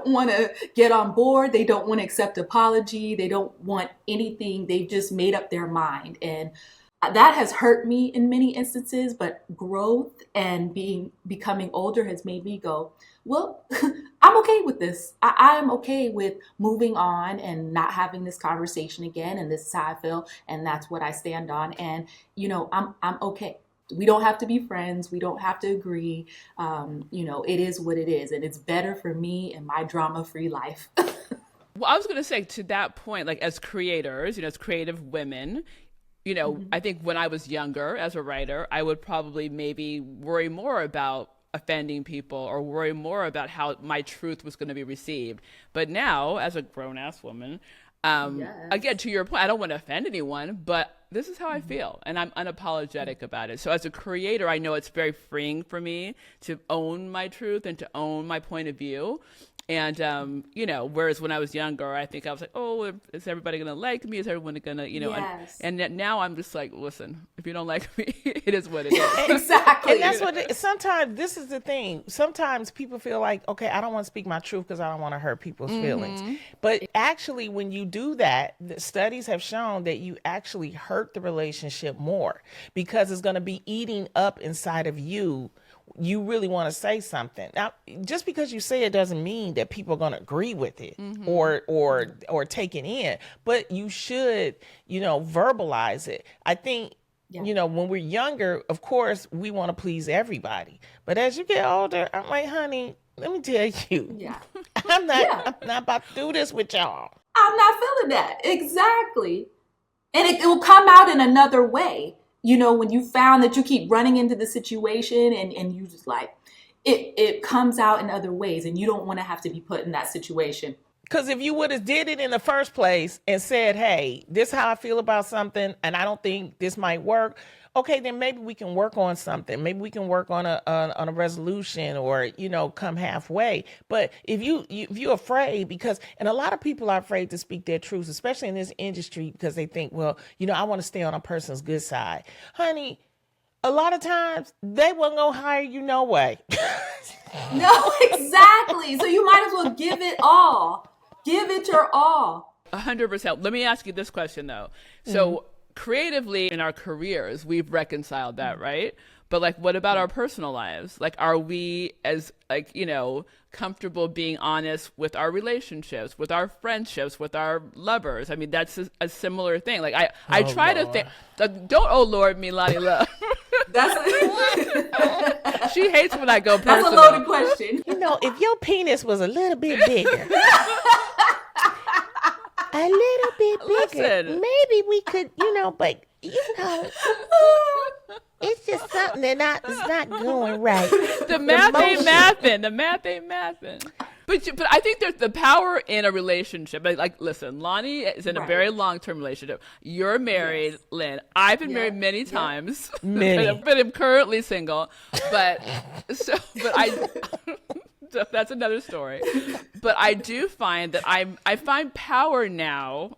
want to get on board. They don't want to accept apology. They don't want anything. They've just made up their mind. And that has hurt me in many instances, but growth and becoming older has made me go, well, I'm okay with this. I am okay with moving on and not having this conversation again. And this is how I feel. And that's what I stand on. And, I'm okay. We don't have to be friends. We don't have to agree. It is what it is. And it's better for me and my drama-free life. Well, I was going to say, to that point, like, as creators, as creative women, I think when I was younger as a writer, I would probably maybe worry more about offending people or worry more about how my truth was going to be received. But now, as a grown-ass woman, again, to your point, I don't want to offend anyone, but this is how I feel, and I'm unapologetic about it. So as a creator, I know it's very freeing for me to own my truth and to own my point of view. And, whereas when I was younger, I think I was like, oh, is everybody going to like me? Is everyone going to, Yes. and now I'm just like, listen, if you don't like me, it is what it is. Exactly. And that's what sometimes this is the thing. Sometimes people feel like, okay, I don't want to speak my truth because I don't want to hurt people's feelings. But actually, when you do that, the studies have shown that you actually hurt the relationship more because it's going to be eating up inside of you. You really want to say something. Now, just because you say it doesn't mean that people are going to agree with it or take it in, but you should, verbalize it. I think, when we're younger, of course, we want to please everybody. But as you get older, I'm like, honey, let me tell you, I'm not about to do this with y'all. I'm not feeling that. Exactly. And it will come out in another way. When you found that you keep running into the situation and you just like, it comes out in other ways and you don't want to have to be put in that situation. Because if you would have did it in the first place and said, hey, this is how I feel about something and I don't think this might work. Okay, then maybe we can work on something. Maybe we can work on a resolution or, come halfway. But if you're afraid and a lot of people are afraid to speak their truths, especially in this industry, because they think, well, I want to stay on a person's good side. Honey, a lot of times they wasn't going to hire you no way. No, exactly. So you might as well give it all. Give it your all. 100%. Let me ask you this question, though. So creatively in our careers, we've reconciled that, right? But like, what about our personal lives? Like, are we as comfortable being honest with our relationships, with our friendships, with our lovers? I mean, that's a similar thing. Like, I try to think, don't, oh Lord, me, Loni Love. She hates when I go personal. That's a loaded question. If your penis was a little bit bigger, a little bit bigger, Listen. maybe we could, but it's just something that is not going right. The math ain't mathing. But I think there's the power in a relationship. Like, listen, Loni is in a very long-term relationship. You're married, Lyn. I've been married many times. Many. But I'm currently single. But so that's another story. But I do find that I find power now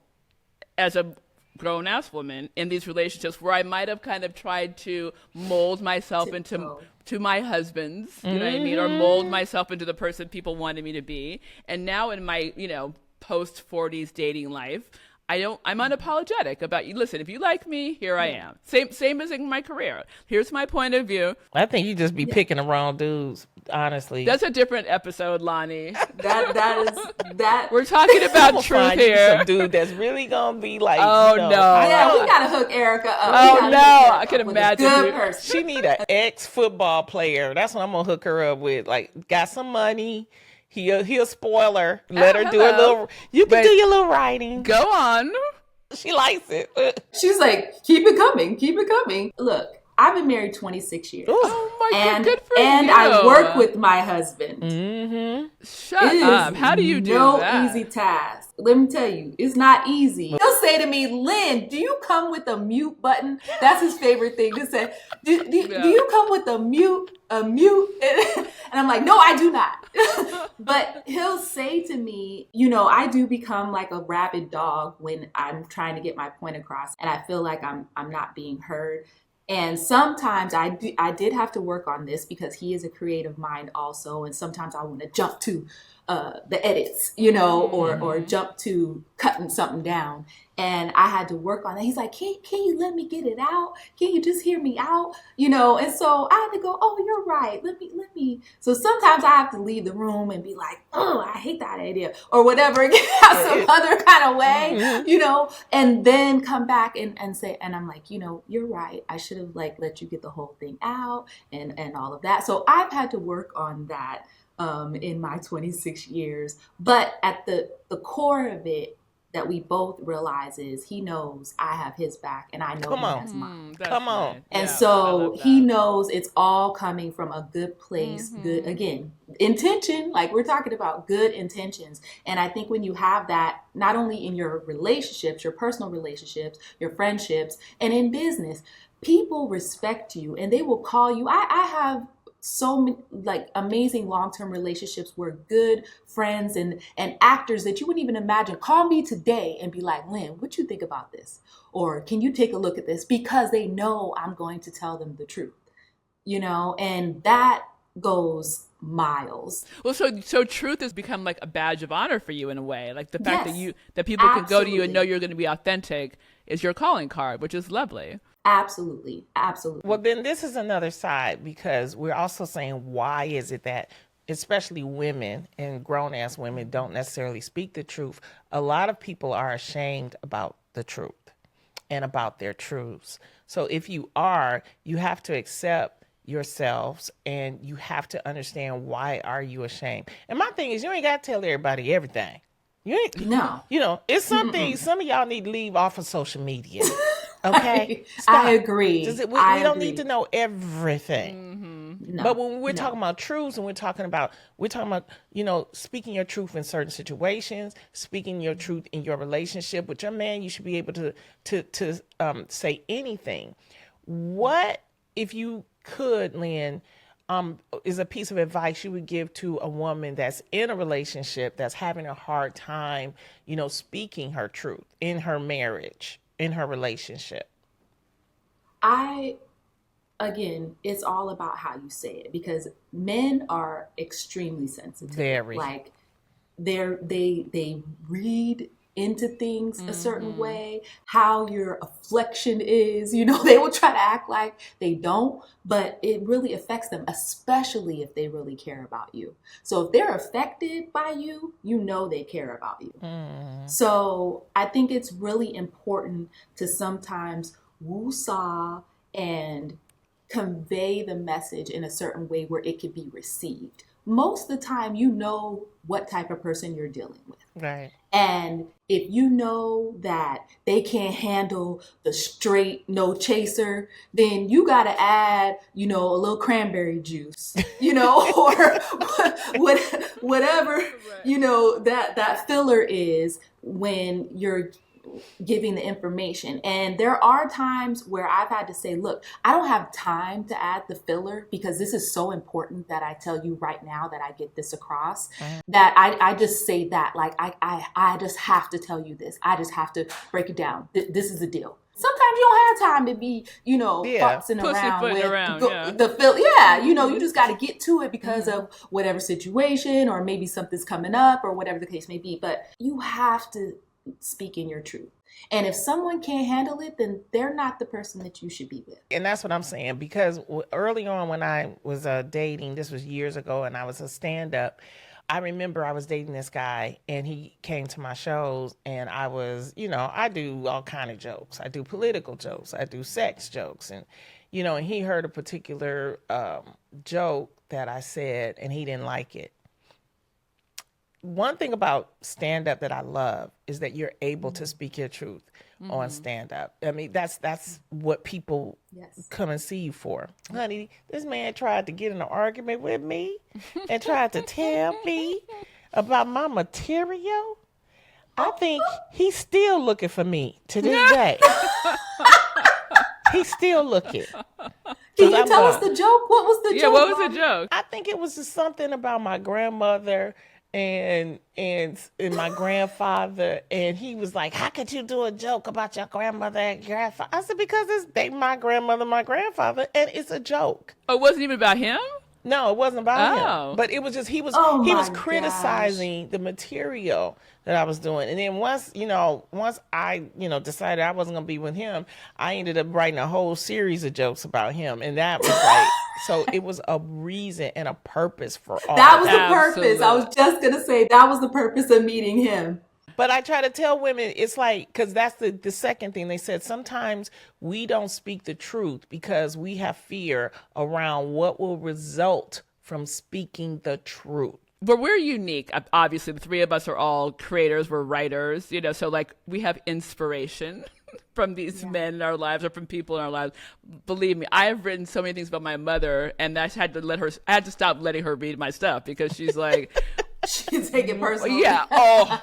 as a grown-ass woman in these relationships where I might have kind of tried to mold myself into my husband's, you know what I mean? Or mold myself into the person people wanted me to be. And now in my, post-40s dating life, I'm unapologetic about you. Listen, if you like me, here I am. Same as in my career. Here's my point of view. I think you just be picking the wrong dudes, honestly. That's a different episode, Loni. That We're talking about truth find you here. some dude that's really gonna be like, Oh, no. Yeah, we gotta hook Erica up. Oh, no. I can imagine. Good person. she need an ex-football player. That's what I'm gonna hook her up with. Like, got some money. He'll spoil her. Let her do a little. You can do your little writing. Go on. She likes it. She's like, keep it coming, keep it coming. Look, I've been married 26 years. Oh my God, good for and you. I work with my husband. Shut It is up. How do you do no that? easy task. Let me tell you, it's not easy. He'll say to me, Lyn, do you come with a mute button? That's his favorite thing to say. Do you come with a mute? And I'm like, no, I do not. But he'll say to me, I do become like a rabid dog when I'm trying to get my point across and I feel like I'm not being heard. And sometimes I did have to work on this because he is a creative mind also. And sometimes I want to jump to the edits, or jump to cutting something down. And I had to work on that. He's like, can you let me get it out? Can you just hear me out? And so I had to go, oh, you're right. Let me. So sometimes I have to leave the room and be like, oh, I hate that idea or whatever, some other kind of way, and then come back and say, and I'm like, you're right. I should have let you get the whole thing out and all of that. So I've had to work on that in my 26 years. But at the core of it, that we both realize is he knows I have his back and I know he has mine. Come on. Nice. And Yeah, I so love he that. knows it's all coming from a good place, good, again, intention, like we're talking about good intentions. And I think when you have that, not only in your relationships, your personal relationships, your friendships, and in business, people respect you and they will call you. I have so many amazing long-term relationships where good friends and actors that you wouldn't even imagine call me today and be like, Lyn, what you think about this? Or can you take a look at this? Because they know I'm going to tell them the truth, and that goes miles. Well, so truth has become like a badge of honor for you in a way. Like the fact Yes, that people can go to you and absolutely. know you're going to be authentic is your calling card, which is lovely. Absolutely. Absolutely. Well, then this is another side because we're also saying why is it that especially women and grown-ass women don't necessarily speak the truth. A lot of people are ashamed about the truth and about their truths. So if you are, you have to accept yourselves and you have to understand why are you ashamed. And my thing is you ain't got to tell everybody everything. You ain't, No. It's something, some of y'all need to leave off of social media. Okay? I agree. We I don't agree. need to know everything. No, But when we're no. talking about truths and we're talking about, speaking your truth in certain situations, speaking your truth in your relationship with your man, you should be able to say anything. What, if you could, Lyn, is a piece of advice you would give to a woman that's in a relationship that's having a hard time, speaking her truth in her marriage, in her relationship? Again, it's all about how you say it because men are extremely sensitive. Very. Like they read into things a certain way, how your affliction is, they will try to act like they don't, but it really affects them, especially if they really care about you. So if they're affected by you, they care about you. So I think it's really important to sometimes woo-saw and convey the message in a certain way where it could be received. Most of the time, what type of person you're dealing with. Right. And if you know that they can't handle the straight no chaser, then you got to add, a little cranberry juice, or whatever, that filler is when you're giving the information. And there are times where I've had to say, look, I don't have time to add the filler because this is so important that I tell you right now that I get this across, that I just say that, like, I just have to tell you this. I just have to break it down. This is the deal. Sometimes you don't have time to be, futzing around with the fill. Yeah, you just got to get to it because of whatever situation or maybe something's coming up or whatever the case may be. But you have to speak in your truth. And if someone can't handle it, then they're not the person that you should be with. And that's what I'm saying, because early on when I was dating, this was years ago, and I was a stand-up, I remember I was dating this guy and he came to my shows and I was, I do all kind of jokes. I do political jokes. I do sex jokes. And, and he heard a particular joke that I said and he didn't like it. One thing about stand-up that I love is that you're able to speak your truth on stand-up. I mean, that's what people come and see you for. Honey, this man tried to get in an argument with me and tried to tell me about my material. I think he's still looking for me to this day. He's still looking. Can you tell us the joke? What was the joke? Yeah, what was the joke? I think it was just something about my grandmother and my grandfather, and he was like, how could you do a joke about your grandmother and grandfather? I said, because it's my grandmother, my grandfather, and it's a joke. Oh, it wasn't even about him? No, it wasn't about Oh. him. But it was just he was Oh my criticizing the material that I was doing. And then once I, decided I wasn't gonna be with him, I ended up writing a whole series of jokes about him. And that was like so it was a reason and a purpose for all That was of the purpose. I was just going to say that was the purpose of meeting him. But I try to tell women, it's like, because that's the second thing they said. Sometimes we don't speak the truth because we have fear around what will result from speaking the truth. But we're unique. Obviously, the three of us are all creators. We're writers, so like we have inspiration from these men in our lives or from people in our lives. Believe me, I have written so many things about my mother, and I had to stop letting her read my stuff because she's like, she take it personally. yeah. Oh,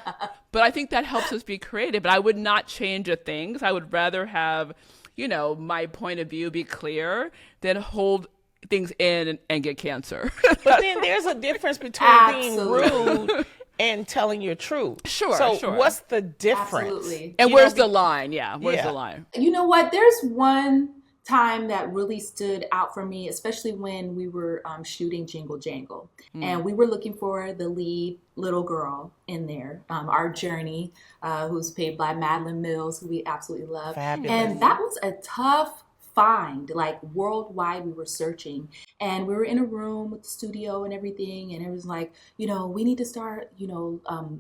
but I think that helps us be creative. But I would not change a thing. I would rather have, my point of view be clear than hold things in and get cancer. But then there's a difference between being rude and telling your truth. Sure. What's the difference? Absolutely. And where's the line? Yeah. Where's the line? You know what? There's one time that really stood out for me, especially when we were shooting Jingle Jangle. And we were looking for the lead little girl in there, our Journey, who's played by Madeline Mills, who we absolutely love. Fabulous. And that was a tough find. Like worldwide, we were searching, and we were in a room with the studio and everything, and it was like, we need to start,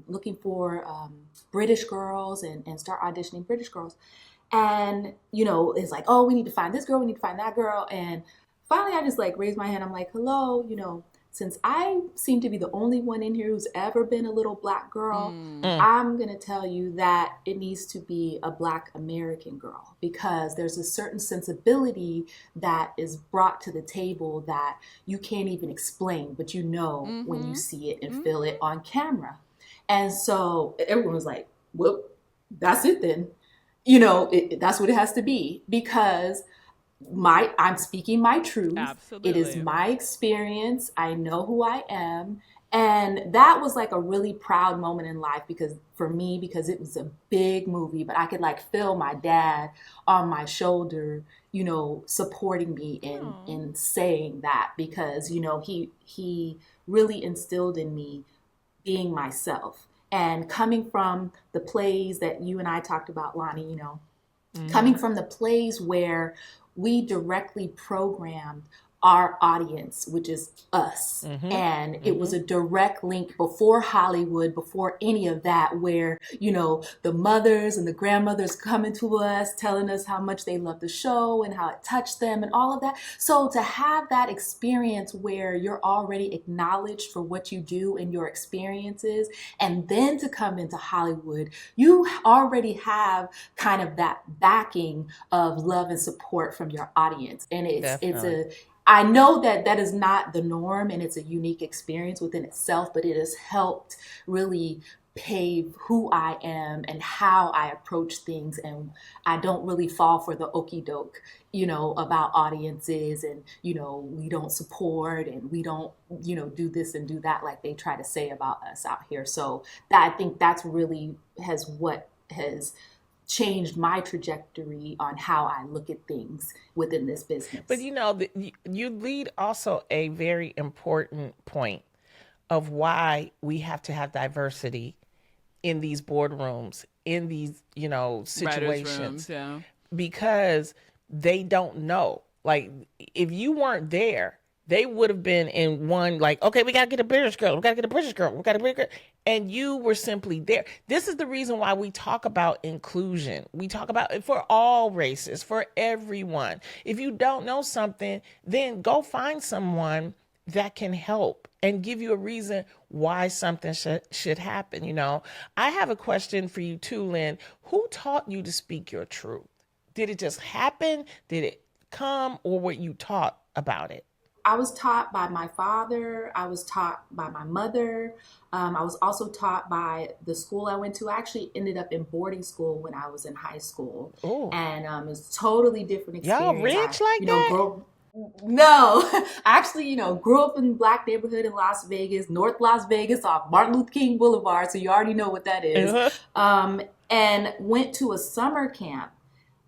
looking for British girls and start auditioning British girls. And, it's like, oh, we need to find this girl, we need to find that girl. And finally, I just like raised my hand. I'm like, hello, since I seem to be the only one in here who's ever been a little Black girl, I'm going to tell you that it needs to be a Black American girl, because there's a certain sensibility that is brought to the table that you can't even explain, but when you see it and feel it on camera. And so everyone was like, well, that's it then. That's what it has to be, because I'm speaking my truth. Absolutely. It is my experience. I know who I am. And that was like a really proud moment in life because it was a big movie, but I could like feel my dad on my shoulder, supporting me in saying that, because, he really instilled in me being myself. And coming from the plays that you and I talked about, Loni, coming from the plays where we directly programmed our audience, which is us. And it was a direct link before Hollywood, before any of that, where, the mothers and the grandmothers coming to us, telling us how much they love the show and how it touched them and all of that. So to have that experience where you're already acknowledged for what you do and your experiences, and then to come into Hollywood, you already have kind of that backing of love and support from your audience. And I know that is not the norm, and it's a unique experience within itself, but it has helped really pave who I am and how I approach things. And I don't really fall for the okie doke, about audiences and, we don't support and we don't, do this and do that like they try to say about us out here. So I think that's really what has changed my trajectory on how I look at things within this business. But you lead also a very important point of why we have to have diversity in these boardrooms, in these, situations. Rooms, because they don't know. Like, if you weren't there, they would have been in one, like, okay, we got to get a British girl. We got to get a British girl. We got to get a British girl. And you were simply there. This is the reason why we talk about inclusion. We talk about it for all races, for everyone. If you don't know something, then go find someone that can help and give you a reason why something should happen. I have a question for you too, Lyn. Who taught you to speak your truth? Did it just happen? Did it come, or were you taught about it? I was taught by my father. I was taught by my mother. I was also taught by the school I went to. I actually ended up in boarding school when I was in high school. Ooh. And it was a totally different experience. Y'all rich like that? No, actually, grew up in Black neighborhood in Las Vegas, North Las Vegas off Martin Luther King Boulevard. So you already know what that is. And went to a summer camp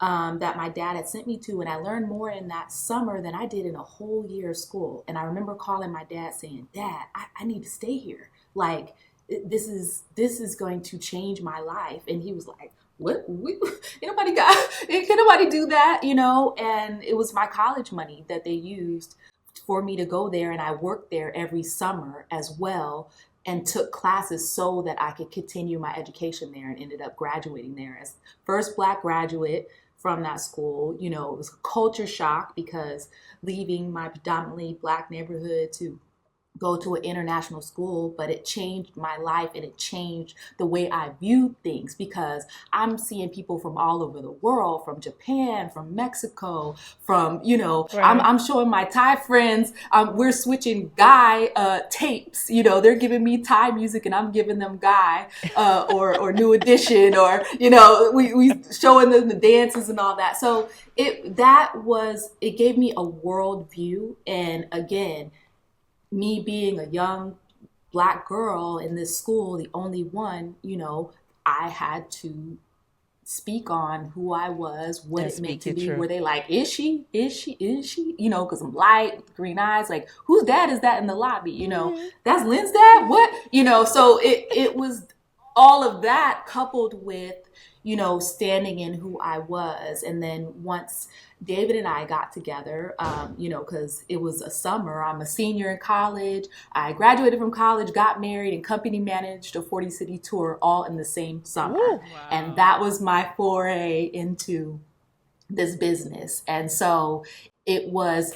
that my dad had sent me to, and I learned more in that summer than I did in a whole year of school. And I remember calling my dad saying, Dad, I need to stay here. Like, this is going to change my life. And he was like, what? Can nobody do that? You know? And it was my college money that they used for me to go there. And I worked there every summer as well, and took classes so that I could continue my education there, and ended up graduating there as first Black graduate from that school. You know, it was a culture shock because leaving my predominantly Black neighborhood to go to an international school, but it changed my life, and it changed the way I viewed things, because I'm seeing people from all over the world, from Japan, from Mexico, from, you know, Right. I'm showing my Thai friends, we're switching Guy tapes, you know, they're giving me Thai music and I'm giving them Guy or New Edition, or, you know, we showing them the dances and all that. So it gave me a world view. And again, me being a young Black girl in this school, the only one, you know, I had to speak on who I was, what And it meant speak to your be. truth. Were they like, is she? You know, because I'm light, green eyes, like, whose dad is that in the lobby? You know, that's Lyn's dad? What? You know, so it was all of that coupled with, you know, standing in who I was. And then once David and I got together, you know, because it was a summer. I'm a senior in college. I graduated from college, got married, and company managed a 40-city tour all in the same summer. Woo. Wow. And that was my foray into this business. And so it was,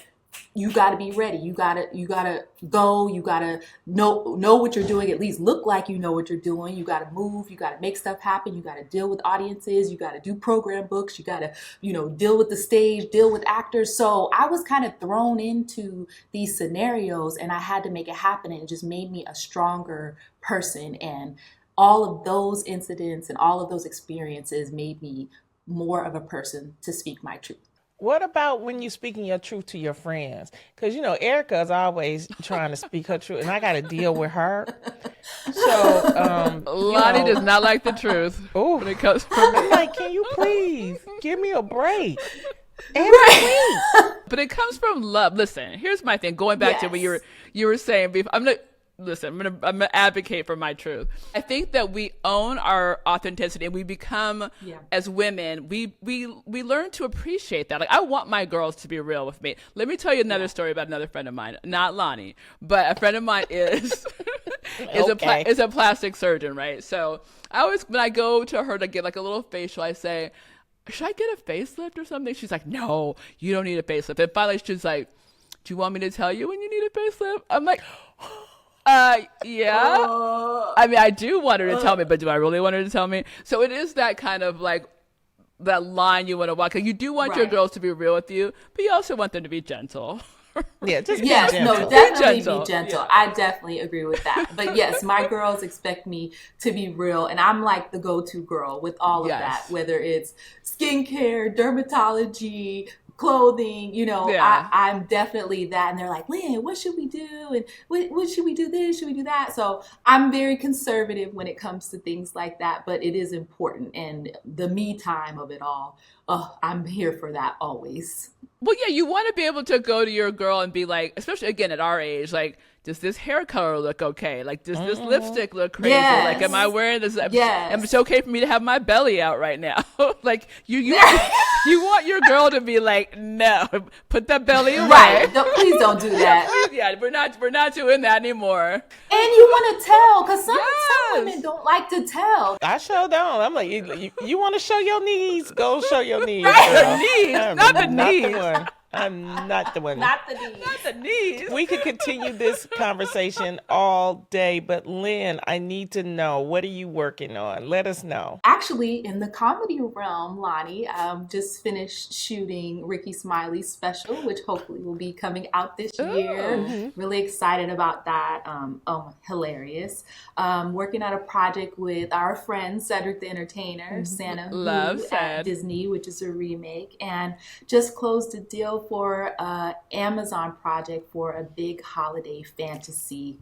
you got to be ready. You got to go. You got to know what you're doing, at least look like you know what you're doing. You got to move. You got to make stuff happen. You got to deal with audiences. You got to do program books. You got to, you know, deal with the stage, deal with actors. So I was kind of thrown into these scenarios, and I had to make it happen. And it just made me a stronger person. And all of those incidents and all of those experiences made me more of a person to speak my truth. What about when you speaking your truth to your friends? Because, you know, Erica's always trying to speak her truth, and I got to deal with her. So, Loni does not like the truth Oh, when it comes from I'm like, can you please give me a break? Every week. but it comes from love. Listen, here's my thing. Going back to what Yes. you were saying before, I'm gonna advocate for my truth. I think that we own our authenticity, and we become, as women, we learn to appreciate that. Like, I want my girls to be real with me. Let me tell you another story about another friend of mine, not Loni, but a friend of mine is is a plastic surgeon, right? So I always, when I go to her to get like a little facial, I say, should I get a facelift or something? She's like, no, you don't need a facelift. And finally she's like, do you want me to tell you when you need a facelift? I'm like, yeah. I mean, I do want her to tell me, but do I really want her to tell me? So it is that kind of like that line you want to walk. Like, you do want your Right. girls to be real with you, but you also want them to be gentle. Yeah, just be Yes, gentle. no, definitely gentle. be gentle. Yeah. I definitely agree with that. But yes, my girls expect me to be real, and I'm like the go-to girl with all of Yes. that, whether it's skincare, dermatology, clothing, you know, Yeah. I'm definitely that. And they're like, Lyn, what should we do? And what should we do this? Should we do that? So I'm very conservative when it comes to things like that, but it is important. And the me time of it all, I'm here for that always. Well, yeah, you want to be able to go to your girl and be like, especially again at our age, like, does this hair color look okay? Like, does this lipstick look crazy? Yes. Like, am I wearing this? Yes. And it's okay for me to have my belly out right now. Like, you want your girl to be like, no, put that belly away. Right. Please don't do that. Yeah, we're not doing that anymore. And you want to tell, because some Yes. women don't like to tell. I sure don't. I'm like, you want to show your knees? Go show your knees. Right. girl. The knees, I'm not the not knees. The one. I'm not the one. Not the knees. The knees. We could continue this conversation all day, but Lyn, I need to know, what are you working on? Let us know. Actually, in the comedy realm, Loni, just finished shooting Ricky Smiley's special, which hopefully will be coming out this year. Really excited about that. Hilarious. Working on a project with our friend Cedric the Entertainer, Santa Who Love at Ced. Disney, which is a remake, and just closed a deal for Amazon project for a big holiday fantasy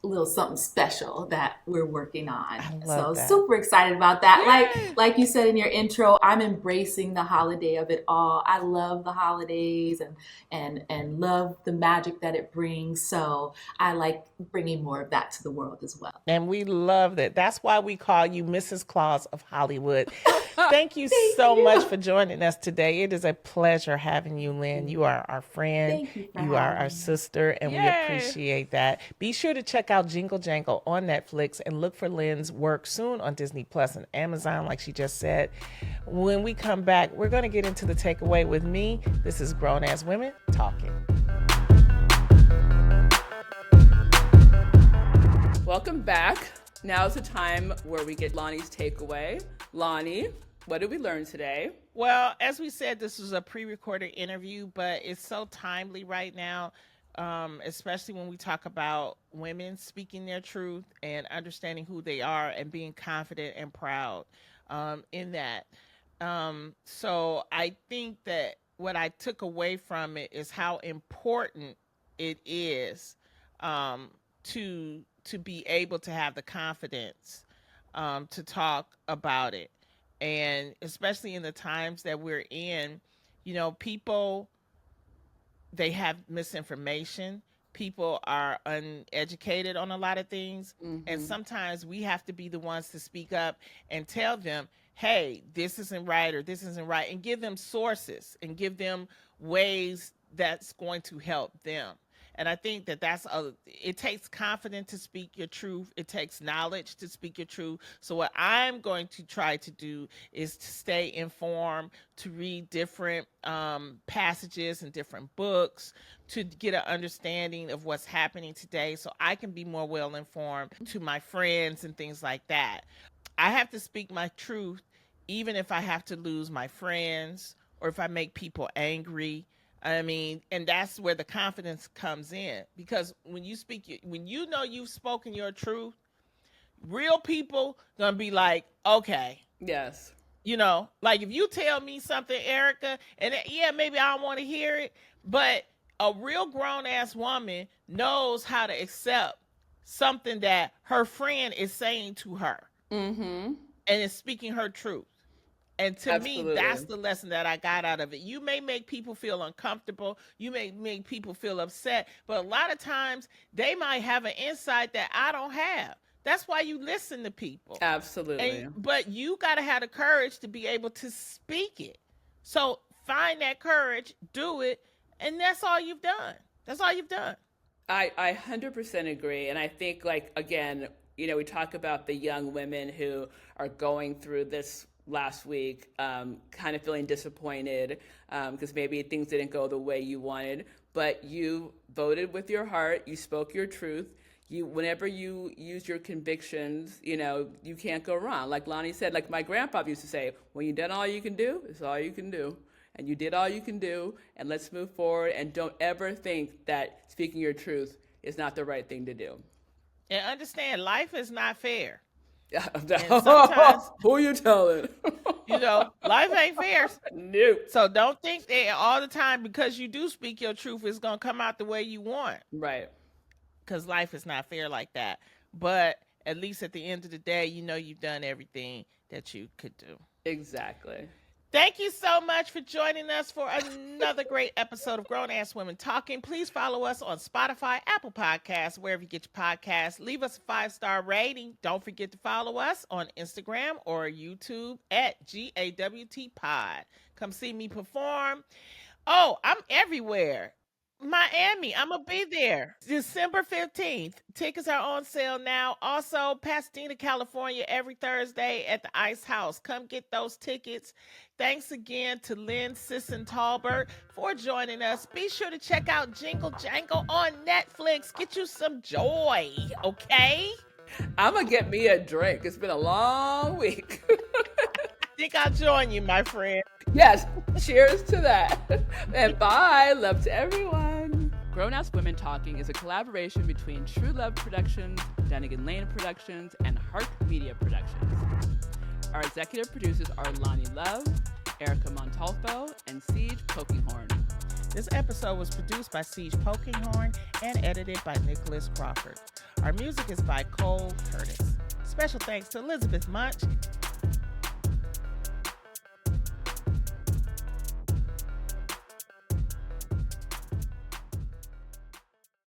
little something special that we're working on. I So love that. super excited about that. Yay! Like you said in your intro, I'm embracing the holiday of it all. I love the holidays and love the magic that it brings. So I like bringing more of that to the world as well. And we love that. That's why we call you Mrs. Claus of Hollywood. Thank you so much for joining us today. It is a pleasure having you, Lyn. You are our friend. Thank you for You are having our me. sister, and we Yay. appreciate that. Be sure to check out Jingle Jangle on Netflix and look for Lyn's work soon on Disney Plus and Amazon, like she just said. When we come back, we're going to get into the takeaway with me. This is Grown Ass Women Talking. Welcome back. Now's the time where we get Lonnie's takeaway. Lonnie, what did we learn today? Well, as we said, this was a pre-recorded interview, but it's so timely right now, especially when we talk about women speaking their truth and understanding who they are and being confident and proud in that. So I think that what I took away from it is how important it is to be able to have the confidence to talk about it. And especially in the times that we're in, people, they have misinformation. People are uneducated on a lot of things. Mm-hmm. And sometimes we have to be the ones to speak up and tell them, hey, this isn't right or this isn't right, and give them sources and give them ways that's going to help them. And I think that it takes confidence to speak your truth. It takes knowledge to speak your truth. So what I'm going to try to do is to stay informed, to read different passages and different books, to get an understanding of what's happening today so I can be more well informed to my friends and things like that. I have to speak my truth, even if I have to lose my friends or if I make people angry. I mean, and that's where the confidence comes in, because when you know you've spoken your truth, real people gonna be like, okay, Yes. like if you tell me something, Erica, and yeah, maybe I don't want to hear it, but a real grown ass woman knows how to accept something that her friend is saying to her, Mm-hmm. and is speaking her truth. And to Absolutely. me, that's the lesson that I got out of it. You may make people feel uncomfortable. You may make people feel upset. But a lot of times, they might have an insight that I don't have. That's why you listen to people. Absolutely. But you got to have the courage to be able to speak it. So find that courage, do it, and that's all you've done. That's all you've done. I 100% agree. And I think, again, we talk about the young women who are going through this last week, kind of feeling disappointed because maybe things didn't go the way you wanted, but you voted with your heart, you spoke your truth. Whenever you use your convictions, you can't go wrong. Like Lonnie said, like my grandpa used to say, when you've done all you can do, it's all you can do. And you did all you can do, and let's move forward, and don't ever think that speaking your truth is not the right thing to do. And understand, life is not fair. Sometimes, who are you telling? Life ain't fair. No. So don't think that all the time because you do speak your truth, it's going to come out the way you want. Right. Because life is not fair like that. But at least at the end of the day, you've done everything that you could do. Exactly. Thank you so much for joining us for another great episode of Grown Ass Women Talking. Please follow us on Spotify, Apple Podcasts, wherever you get your podcasts. Leave us a 5-star rating. Don't forget to follow us on Instagram or YouTube at GAWT Pod. Come see me perform. Oh, I'm everywhere. Miami, I'm going to be there December 15th. Tickets are on sale now. Also, Pasadena, California, every Thursday at the Ice House. Come get those tickets. Thanks again to Lyn Sisson-Talbert for joining us. Be sure to check out Jingle Jangle on Netflix. Get you some joy, okay? I'm going to get me a drink. It's been a long week. I think I'll join you, my friend. Yes, cheers to that. And bye. Love to everyone. Grown Ass Women Talking is a collaboration between True Love Productions, Dunnigan Lane Productions, and Heart Media Productions. Our executive producers are Lonnie Love, Erica Montolfo, and Siege Pokinghorn. This episode was produced by Siege Polkinghorn and edited by Nicholas Crawford. Our music is by Cole Curtis. Special thanks to Elizabeth Munch,